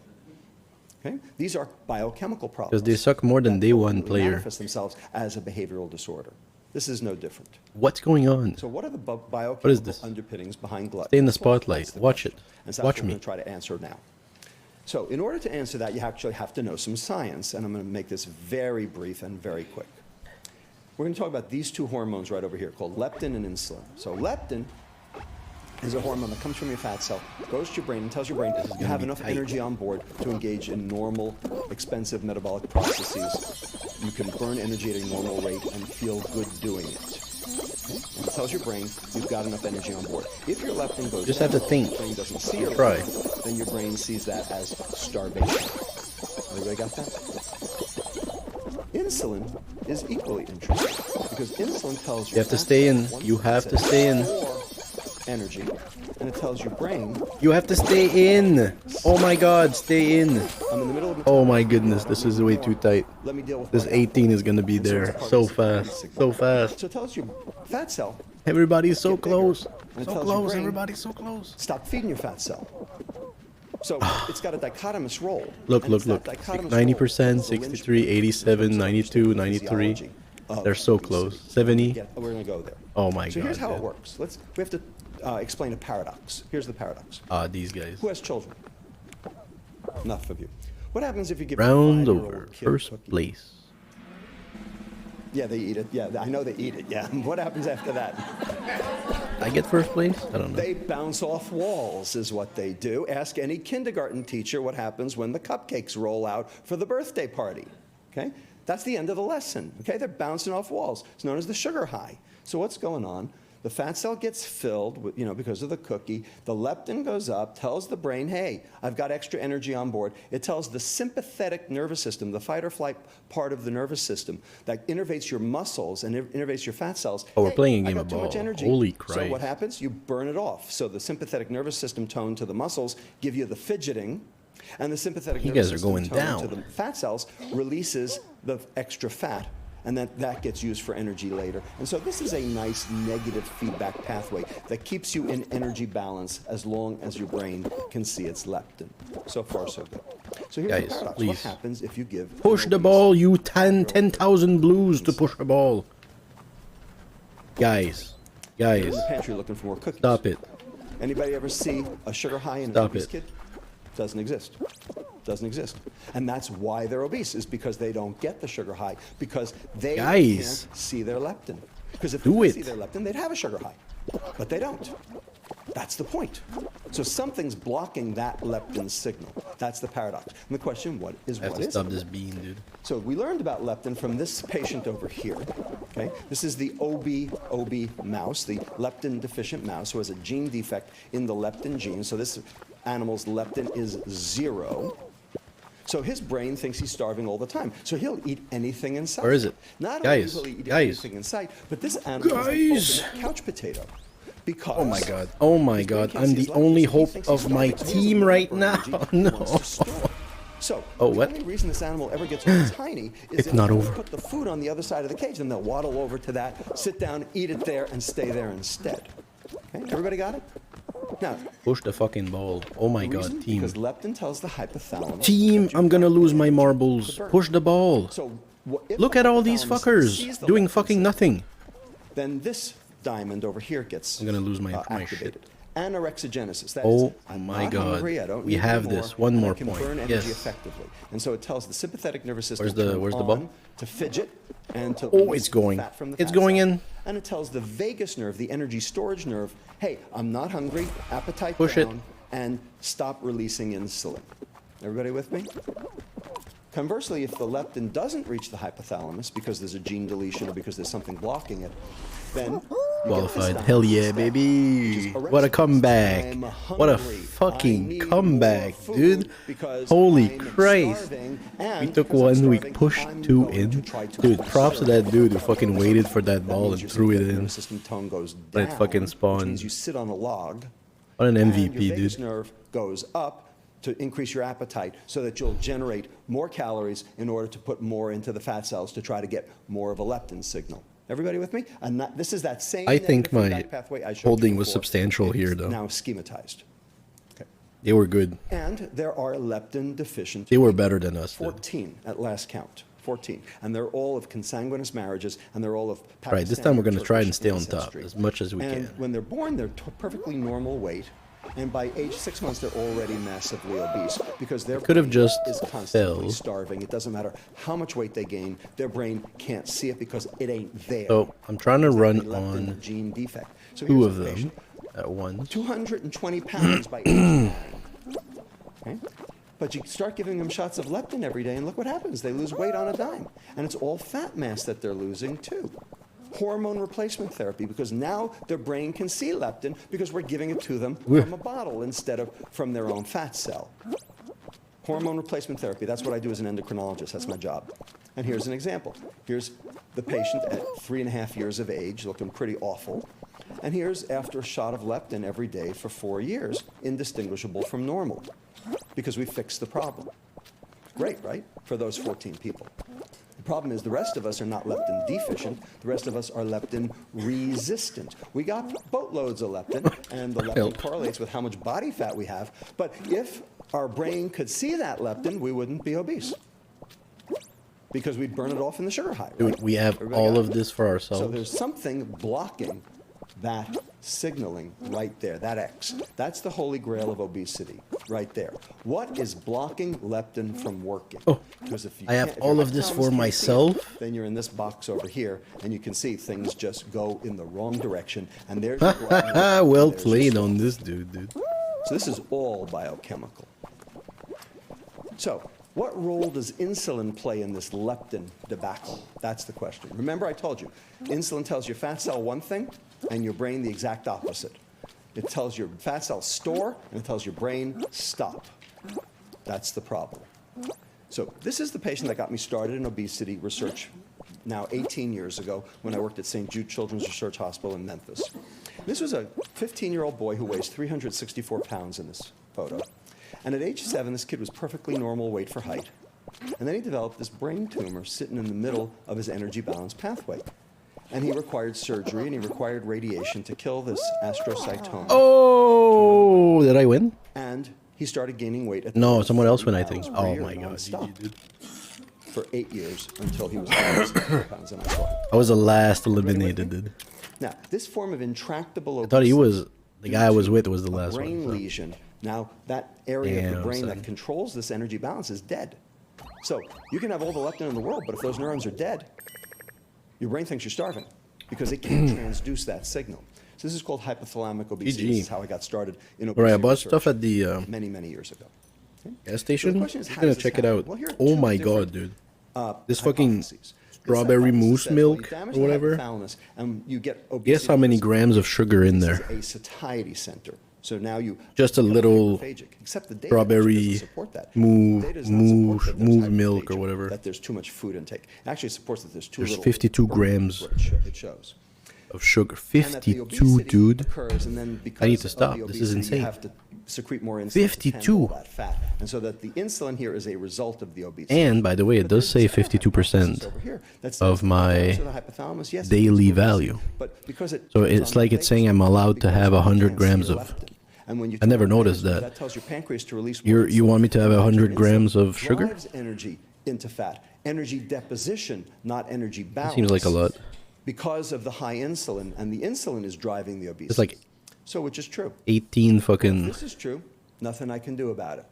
S16: Okay? These are biochemical problems.
S2: Because they suck more than day 1
S16: that
S2: player.
S16: manifest themselves as a behavioral disorder. This is no different.
S2: What's going on?
S16: So what are the biochemical
S2: What is this?
S16: underpinnings behind gluttony?
S2: Stay in the
S16: That's what-
S2: spotlight.
S16: that's the
S2: Watch
S16: question.
S2: it.
S16: And so that's
S2: Watch
S16: what we're
S2: me.
S16: going to try to answer now. So in order to answer that, you actually have to know some science, and I'm going to make this very brief and very quick. We're going to talk about these 2 hormones right over here called leptin and insulin. So leptin is a hormone that comes from your fat cell, goes to your brain and tells your brain you have enough energy on board to engage in normal, expensive metabolic processes. You can burn energy at a normal rate and feel good doing it. Okay? And it tells your brain you've got enough energy on board. If your leptin goes
S2: Just
S16: down,
S2: have to think.
S16: your brain doesn't see your
S2: Try.
S16: leptin, then your brain sees that as starvation. Everybody got that? Insulin is equally interesting because insulin tells
S2: You have to stay in. You have to stay in.
S16: Energy, and it tells your brain.
S2: You have to stay in. Oh my God, stay in.
S16: I'm in the middle of
S2: Oh my goodness, this is way too tight.
S16: Let me deal with
S2: This 18 is gonna be there so fast, so fast.
S16: So it tells your fat cell.
S2: Everybody's so close,
S16: And it
S2: so
S16: tells your
S2: close.
S16: brain,
S2: Everybody's so close.
S16: Stop feeding your fat cell. So it's got a dichotomous role.
S2: Look,
S16: and
S2: look,
S16: it's that
S2: look.
S16: dichotomous
S2: 90%,
S16: role.
S2: 63, 87, 92, 93. They're so close. 70.
S16: We're gonna go there.
S2: Oh my
S16: So
S2: God.
S16: here's how it
S2: dude.
S16: works. We have to explain a paradox. Here's the paradox.
S2: These guys.
S16: Who has children? Enough of you. What happens if you give
S2: Round
S16: a 5-year-old
S2: over.
S16: kid
S2: First
S16: cookie?
S2: place.
S16: Yeah, they eat it. Yeah, I know they eat it. Yeah. What happens after that?
S2: I get first place? I don't know.
S16: They bounce off walls is what they do. Ask any kindergarten teacher what happens when the cupcakes roll out for the birthday party. Okay? That's the end of the lesson. Okay? They're bouncing off walls. It's known as the sugar high. So what's going on? The fat cell gets filled with, because of the cookie. The leptin goes up, tells the brain, hey, I've got extra energy on board. It tells the sympathetic nervous system, the fight or flight part of the nervous system that innervates your muscles and innervates your fat cells.
S2: Oh, we're
S16: Hey,
S2: playing a
S16: I
S2: game
S16: got
S2: of
S16: too much
S2: ball.
S16: energy.
S2: Holy
S16: So
S2: Christ.
S16: what happens? You burn it off. So the sympathetic nervous system tone to the muscles give you the fidgeting, and the sympathetic
S2: You
S16: nervous
S2: guys are
S16: system
S2: going
S16: tone
S2: down.
S16: to the fat cells releases the extra fat, and that gets used for energy later. And so this is a nice negative feedback pathway that keeps you in energy balance as long as your brain can see its leptin. So far, so good. So here's
S2: Guys,
S16: the paradox.
S2: please.
S16: What happens if you give
S2: Push the ball, you 10,000 blues to push the ball. Guys.
S16: You're in
S2: Guys.
S16: the pantry looking for more cookies?
S2: Stop it.
S16: Anybody ever see a sugar high in an
S2: Stop
S16: obese
S2: it.
S16: kid? Doesn't exist. Doesn't exist. And that's why they're obese, is because they don't get the sugar high, because they
S2: Guys.
S16: can't see their leptin. Because if
S2: Do
S16: they could
S2: it.
S16: see their leptin, they'd have a sugar high. But they don't. That's the point. So something's blocking that leptin signal. That's the paradox. And the question, what
S2: I have
S16: what
S2: to
S16: is
S2: stop
S16: it?
S2: this bean, dude.
S16: So we learned about leptin from this patient over here. Okay, this is the OB mouse, the leptin deficient mouse, who has a gene defect in the leptin gene. So this animal's leptin is 0. So his brain thinks he's starving all the time. So he'll eat anything in sight.
S2: Where is it?
S16: Not
S2: Guys,
S16: only will he eat
S2: guys.
S16: anything in sight, but this animal
S2: Guys.
S16: is an ultimate couch potato. Because
S2: Oh my God. Oh my God. I'm the only hope of my team right now. No.
S16: So,
S2: Oh,
S16: the
S2: what?
S16: only reason this animal ever gets all tiny is
S2: It's
S16: if
S2: not
S16: you
S2: over.
S16: put the food on the other side of the cage, then they'll waddle over to that, sit down, eat it there, and stay there instead. Okay, everybody got it? Now,
S2: Push the fucking ball. Oh my
S16: the reason?
S2: God, team.
S16: Because leptin tells the hypothalamus.
S2: Team, I'm gonna lose my marbles.
S16: burn.
S2: Push the ball.
S16: So, if
S2: Look
S16: the
S2: at all these
S16: hypothalamus
S2: fuckers
S16: sees the
S2: doing
S16: leptin
S2: fucking
S16: signal,
S2: nothing.
S16: then this diamond over here gets
S2: I'm gonna lose my
S16: activated.
S2: shit.
S16: Anorexigenesis. That
S2: Oh
S16: is, I'm
S2: my
S16: not
S2: God.
S16: hungry, I don't
S2: We
S16: need
S2: have
S16: any
S2: this.
S16: more,
S2: One
S16: and
S2: more
S16: I can
S2: point.
S16: burn energy
S2: Yes.
S16: effectively. And so it tells the sympathetic nervous system
S2: Where's
S16: to
S2: the
S16: turn
S2: ball?
S16: on, to fidget, and to
S2: Oh,
S16: release
S2: it's going.
S16: fat from the
S2: It's
S16: fat
S2: going
S16: cell.
S2: in.
S16: And it tells the vagus nerve, the energy storage nerve, hey, I'm not hungry, appetite
S2: Push it.
S16: down, and stop releasing insulin. Everybody with me? Conversely, if the leptin doesn't reach the hypothalamus because there's a gene deletion or because there's something blocking it, then you get this
S2: Qualified.
S16: down
S2: Hell yeah,
S16: instead,
S2: baby.
S16: which is
S2: What a
S16: orexin.
S2: comeback.
S16: I'm
S2: What a
S16: hungry. I
S2: fucking
S16: need
S2: comeback,
S16: more food
S2: dude.
S16: because
S2: Holy
S16: I'm
S2: Christ.
S16: starving,
S2: We
S16: and
S2: took
S16: because I'm
S2: one, we
S16: starving,
S2: pushed
S16: I'm
S2: 2
S16: going
S2: in.
S16: to try to
S2: Dude, props to
S16: conserve
S2: that dude who
S16: energy.
S2: fucking waited for that ball
S16: means
S2: and
S16: your
S2: threw it
S16: sympathetic
S2: in.
S16: nervous system tone goes
S2: When it
S16: down,
S2: fucking
S16: which
S2: spawned.
S16: means you sit on a log.
S2: What an
S16: And
S2: MVP,
S16: your vagus
S2: dude.
S16: nerve goes up to increase your appetite so that you'll generate more calories in order to put more into the fat cells to try to get more of a leptin signal. Everybody with me? And this is that same
S2: I think
S16: negative
S2: my
S16: feedback pathway I showed
S2: holding
S16: you
S2: was
S16: before.
S2: substantial here,
S16: It's
S2: though.
S16: now schematized.
S2: They were good.
S16: And there are leptin deficient
S2: They were better than us, dude.
S16: 14 at last count. 14. And they're all of consanguineous marriages, and they're all of
S2: Right, this time we're gonna
S16: Pakistani,
S2: try and
S16: Turkish
S2: stay on top
S16: ancestry.
S2: as much as we
S16: And
S2: can.
S16: when they're born, they're perfectly normal weight. And by age 6 months, they're already massively obese because their
S2: Could have
S16: brain
S2: just
S16: is constantly
S2: fell.
S16: starving. It doesn't matter how much weight they gain, their brain can't see it because it ain't there.
S2: So I'm trying to
S16: It's
S2: run
S16: a leptin
S2: on
S16: gene defect. So
S2: 2
S16: here's
S2: of
S16: a
S2: them.
S16: patient.
S2: at once.
S16: 220 pounds by age 9. Okay? But you start giving them shots of leptin every day, and look what happens. They lose weight on a dime. And it's all fat mass that they're losing, too. Hormone replacement therapy, because now their brain can see leptin because we're giving it to them from a bottle instead of from their own fat cell. Hormone replacement therapy, that's what I do as an endocrinologist. That's my job. And here's an example. Here's the patient at 3.5 years of age, looking pretty awful. And here's after a shot of leptin every day for 4 years, indistinguishable from normal, because we fixed the problem. Great, right? For those 14 people. The problem is the rest of us are not leptin deficient. The rest of us are leptin resistant. We got boatloads of leptin, and the leptin correlates with how much body fat we have. But if our brain could see that leptin, we wouldn't be obese, because we'd burn it off in the sugar high. Right?
S2: Dude, we have all of this for ourselves.
S16: So there's something blocking that signaling right there, that X. That's the holy grail of obesity, right there. What is blocking leptin from working?
S2: Oh,
S16: because if
S2: I have all of this for myself.
S16: Then you're in this box over here, and you can see things just go in the wrong direction. And there's
S2: well played on this dude.
S16: So this is all biochemical. So what role does insulin play in this leptin debacle? That's the question. Remember, I told you, insulin tells your fat cell one thing, and your brain the exact opposite. It tells your fat cell store, and it tells your brain stop. That's the problem. So this is the patient that got me started in obesity research now 18 years ago when I worked at St. Jude Children's Research Hospital in Memphis. This was a 15-year-old boy who weighs 364 pounds in this photo. And at age 7, this kid was perfectly normal weight for height. And then he developed this brain tumor sitting in the middle of his energy balance pathway. And he required surgery, and he required radiation to kill this astrocytoma.
S2: Oh, did I win?
S16: And he started gaining weight.
S2: No, someone else win, I think. Oh my god.
S16: For 8 years until he was 160 pounds, and I saw him.
S2: I was the last eliminated, dude.
S16: Now, this form of intractable
S2: I thought he was, the guy I was with was the last one.
S16: Brain lesion. Now, that area of the brain that controls this energy balance is dead. So, you can have all the leptin in the world, but if those neurons are dead, your brain thinks you're starving because it can't transduce that signal. So this is called hypothalamic obesity. This is how I got started in obesity.
S2: Alright, I bought stuff at the
S16: many years ago. Okay?
S2: Gas station.
S16: So
S2: I'm gonna check it out.
S16: Well,
S2: oh my god, dude! This fucking strawberry mousse milk or whatever.
S16: And you get
S2: Guess how many grams of sugar in there?
S16: A satiety center. So now you
S2: just a little strawberry mousse milk or whatever.
S16: That there's too much food intake. It actually supports that there's too
S2: There's
S16: little.
S2: 52 grams
S16: It shows.
S2: of sugar. 52, dude. I need to stop. This is insane.
S16: You have to secrete more insulin
S2: 52.
S16: that fat. And so that the insulin here is a result of the obesity.
S2: And by the way, it does say 52% of my daily value. So it's like it's saying I'm allowed to have 100 grams of. I never noticed that.
S16: Tells your pancreas to release
S2: You want me to have 100 grams of sugar?
S16: Drives energy into fat. Energy deposition, not energy balance.
S2: Seems like a lot.
S16: Because of the high insulin, and the insulin is driving the obesity.
S2: It's like
S16: so, which is true.
S2: 18 fucking.
S16: If this is true, nothing I can do about it.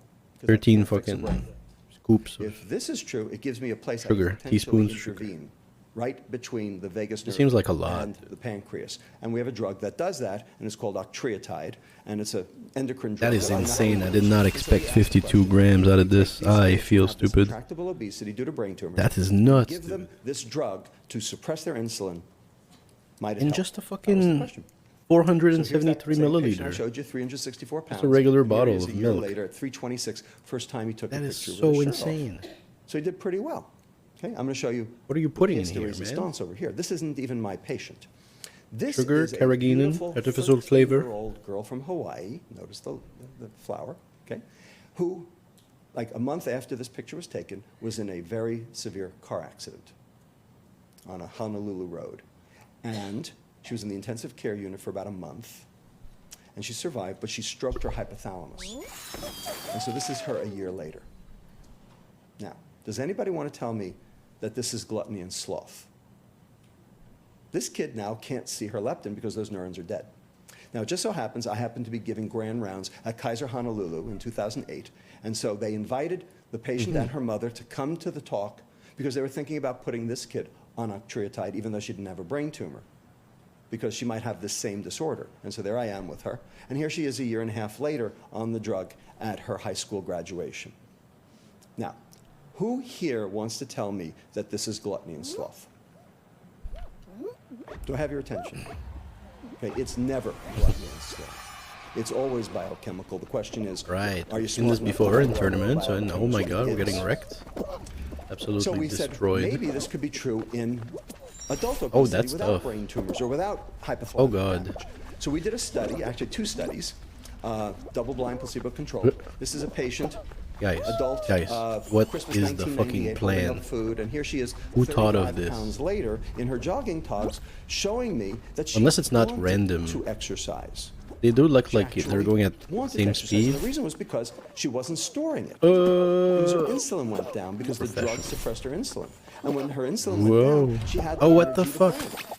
S2: 13 fucking scoops.
S16: If this is true, it gives me a place
S2: sugar,
S16: I can
S2: teaspoons
S16: intervene right between the vagus nerve
S2: seems like a lot.
S16: and the pancreas. And we have a drug that does that, and it's called octreotide, and it's an endocrine drug.
S2: That is insane. I did not expect 52 grams out of this. I feel stupid.
S16: Intractable obesity due to brain tumors.
S2: That is nuts.
S16: Give them this drug to suppress their insulin. Might it
S2: In
S16: help?
S2: just a fucking 473 milliliter.
S16: I showed you 364 pounds.
S2: It's a regular
S16: Here
S2: bottle
S16: he is
S2: of
S16: a year
S2: milk.
S16: later at 326, first time he took
S2: That
S16: a
S2: is
S16: picture
S2: so
S16: with his shirt
S2: insane.
S16: off. So he did pretty well. Okay, I'm going to show you.
S2: What are you putting in
S16: pièce de
S2: here,
S16: résistance over here. This isn't even my patient. This
S2: Sugar,
S16: is a
S2: carrageenan,
S16: beautiful
S2: artificial flavor.
S16: 13-year-old girl from Hawaii. Notice the flower. Okay, who, like a month after this picture was taken, was in a very severe car accident on a Honolulu road, and she was in the intensive care unit for about a month. And she survived, but she stroked her hypothalamus. And so this is her a year later. Now, does anybody want to tell me that this is gluttony and sloth? This kid now can't see her leptin because those neurons are dead. Now, it just so happens I happened to be giving grand rounds at Kaiser Honolulu in 2008, and so they invited the patient and her mother to come to the talk because they were thinking about putting this kid on octreotide even though she didn't have a brain tumor. because she might have the same disorder. And so there I am with her. And here she is a year and a half later on the drug at her high school graduation. Now, who here wants to tell me that this is gluttony and sloth? Do I have your attention? Okay, it's never gluttony and sloth. It's always biochemical. The question is,
S2: right.
S16: Are you
S2: I've seen this before in tournaments, and oh my god, we're getting wrecked. Absolutely
S16: so we
S2: destroyed.
S16: said maybe this could be true in adult obesity
S2: that's
S16: without
S2: tough.
S16: brain tumors or without hypothalamic
S2: Oh god.
S16: damage. So we did a study, actually 2 studies, double-blind, placebo-controlled. This is a patient, adult,
S2: what
S16: Christmas
S2: is the
S16: 1998,
S2: fucking
S16: holding
S2: plan?
S16: up food, and here she is,
S2: Who thought of
S16: 35
S2: this?
S16: pounds later in her jogging togs, showing me that she
S2: Unless it's not
S16: wanted
S2: random.
S16: to exercise.
S2: They do look like they're going at the
S16: Wanted
S2: same
S16: exercise.
S2: speed.
S16: And the reason was because she wasn't storing it. Because her insulin went down because the drug suppressed her insulin. And when her insulin went down, she had
S2: What the
S16: energy to
S2: fuck?
S16: burn.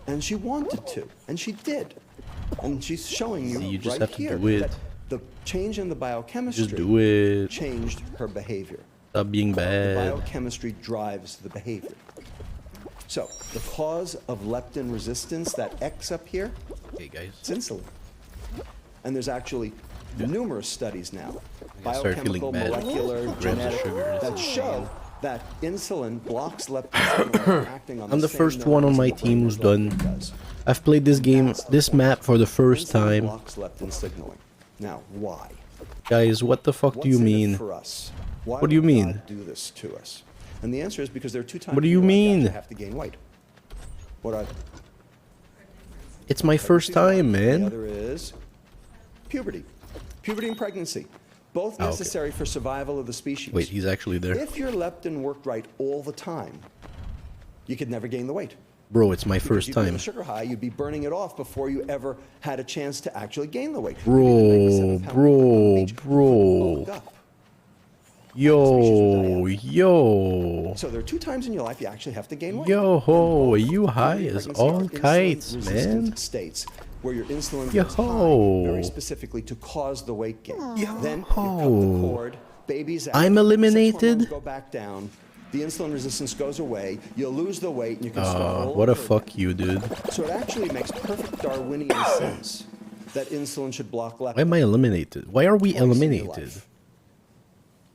S16: And she wanted to, and she did. And she's showing you,
S2: See, you just
S16: right
S2: have to
S16: here
S2: do it.
S16: that the change in the biochemistry
S2: Just do it.
S16: changed her behavior.
S2: Stop being
S16: The
S2: bad.
S16: biochemistry drives the behavior. So the cause of leptin resistance, that X up here,
S2: okay, guys,
S16: it's insulin. And there's actually numerous studies now,
S2: I start feeling
S16: biochemical,
S2: bad.
S16: molecular,
S2: Grams of
S16: genetic,
S2: sugar.
S16: that show that insulin blocks leptin signaling acting on
S2: I'm the
S16: same
S2: first one on my
S16: neurons
S2: team who's
S16: as leptin
S2: done.
S16: does.
S2: I've played this game, this map for the first
S16: Insulin
S2: time.
S16: blocks leptin signaling. Now, why?
S2: Guys, what the fuck do you
S16: What's in it
S2: mean?
S16: for us? Why
S2: What do you
S16: would
S2: mean?
S16: God do this to us? And the answer is because there are 2 times
S2: What do you
S16: in your life
S2: mean?
S16: you have to gain weight. What are they?
S2: It's my first time,
S16: The
S2: man.
S16: other is puberty. Puberty and pregnancy. Both
S2: okay.
S16: necessary for survival of the species.
S2: Wait, he's actually there.
S16: If your leptin worked right all the time, you could never gain the weight.
S2: Bro, it's my
S16: Because
S2: first
S16: you'd be on
S2: time.
S16: a sugar high, you'd be burning it off before you ever had a chance to actually gain the weight.
S2: Bro, bro. Yo.
S16: So there are 2 times in your life you actually have to gain weight.
S2: Yo ho, you high
S16: Puberty and
S2: as
S16: pregnancy
S2: all
S16: are
S2: kites,
S16: insulin-resistant
S2: man.
S16: states where your insulin
S2: Yo
S16: goes high,
S2: ho.
S16: very specifically to cause the weight gain. Then you cut
S2: ho.
S16: the cord, baby's out,
S2: I'm eliminated?
S16: sex hormones go back down, the insulin resistance goes away, you lose the weight, and you can start all
S2: What a
S16: over
S2: fuck you, dude.
S16: again. So it actually makes perfect Darwinian sense that insulin should block leptin.
S2: Why am I eliminated? Why are we
S16: Twice in your
S2: eliminated?
S16: life.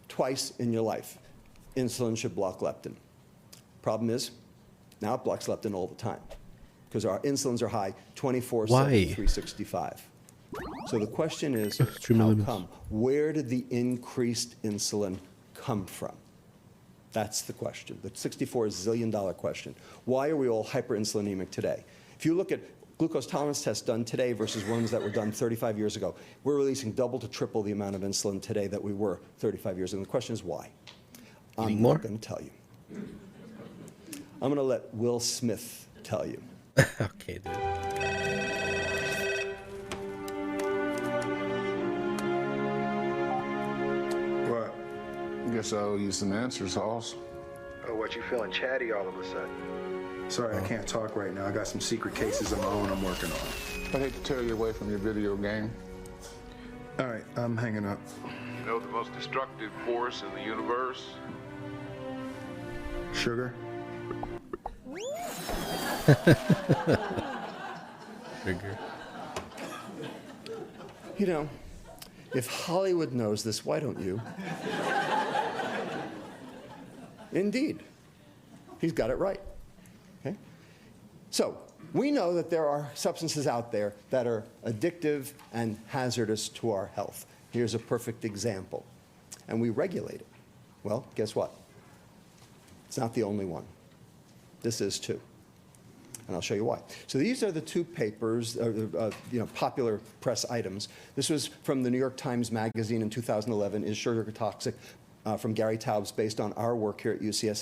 S16: Twice in your life, insulin should block leptin. Problem is, now it blocks leptin all the time because our insulins are high 24/7,
S2: Why?
S16: 365. So the question is,
S2: Extreme
S16: how
S2: limits.
S16: come? Where did the increased insulin come from? That's the question, the $64 zillion question. Why are we all hyperinsulinemic today? If you look at glucose tolerance tests done today versus ones that were done 35 years ago, we're releasing double to triple the amount of insulin today that we were 35 years ago. And the question is why? I'm not going to tell you. I'm going to let Will Smith tell you.
S2: Okay, dude.
S17: What? Guess I owe you some answers, Hoss.
S18: Oh, what, you feeling chatty all of a sudden? Sorry, I can't talk right now. I got some secret cases of my own I'm working on.
S17: I hate to tear you away from your video game.
S18: All right, I'm hanging up.
S17: You know the most destructive force in the universe?
S18: Sugar?
S2: Trigger.
S16: You know, if Hollywood knows this, why don't you? Indeed. He's got it right. Okay? So, we know that there are substances out there that are addictive and hazardous to our health. Here's a perfect example. And we regulate it. Well, guess what? It's not the only one. This is too. And I'll show you why. So these are the 2 papers, popular press items. This was from the New York Times Magazine in 2011, Is Sugar Toxic? From Gary Taubes, based on our work here at UCSF.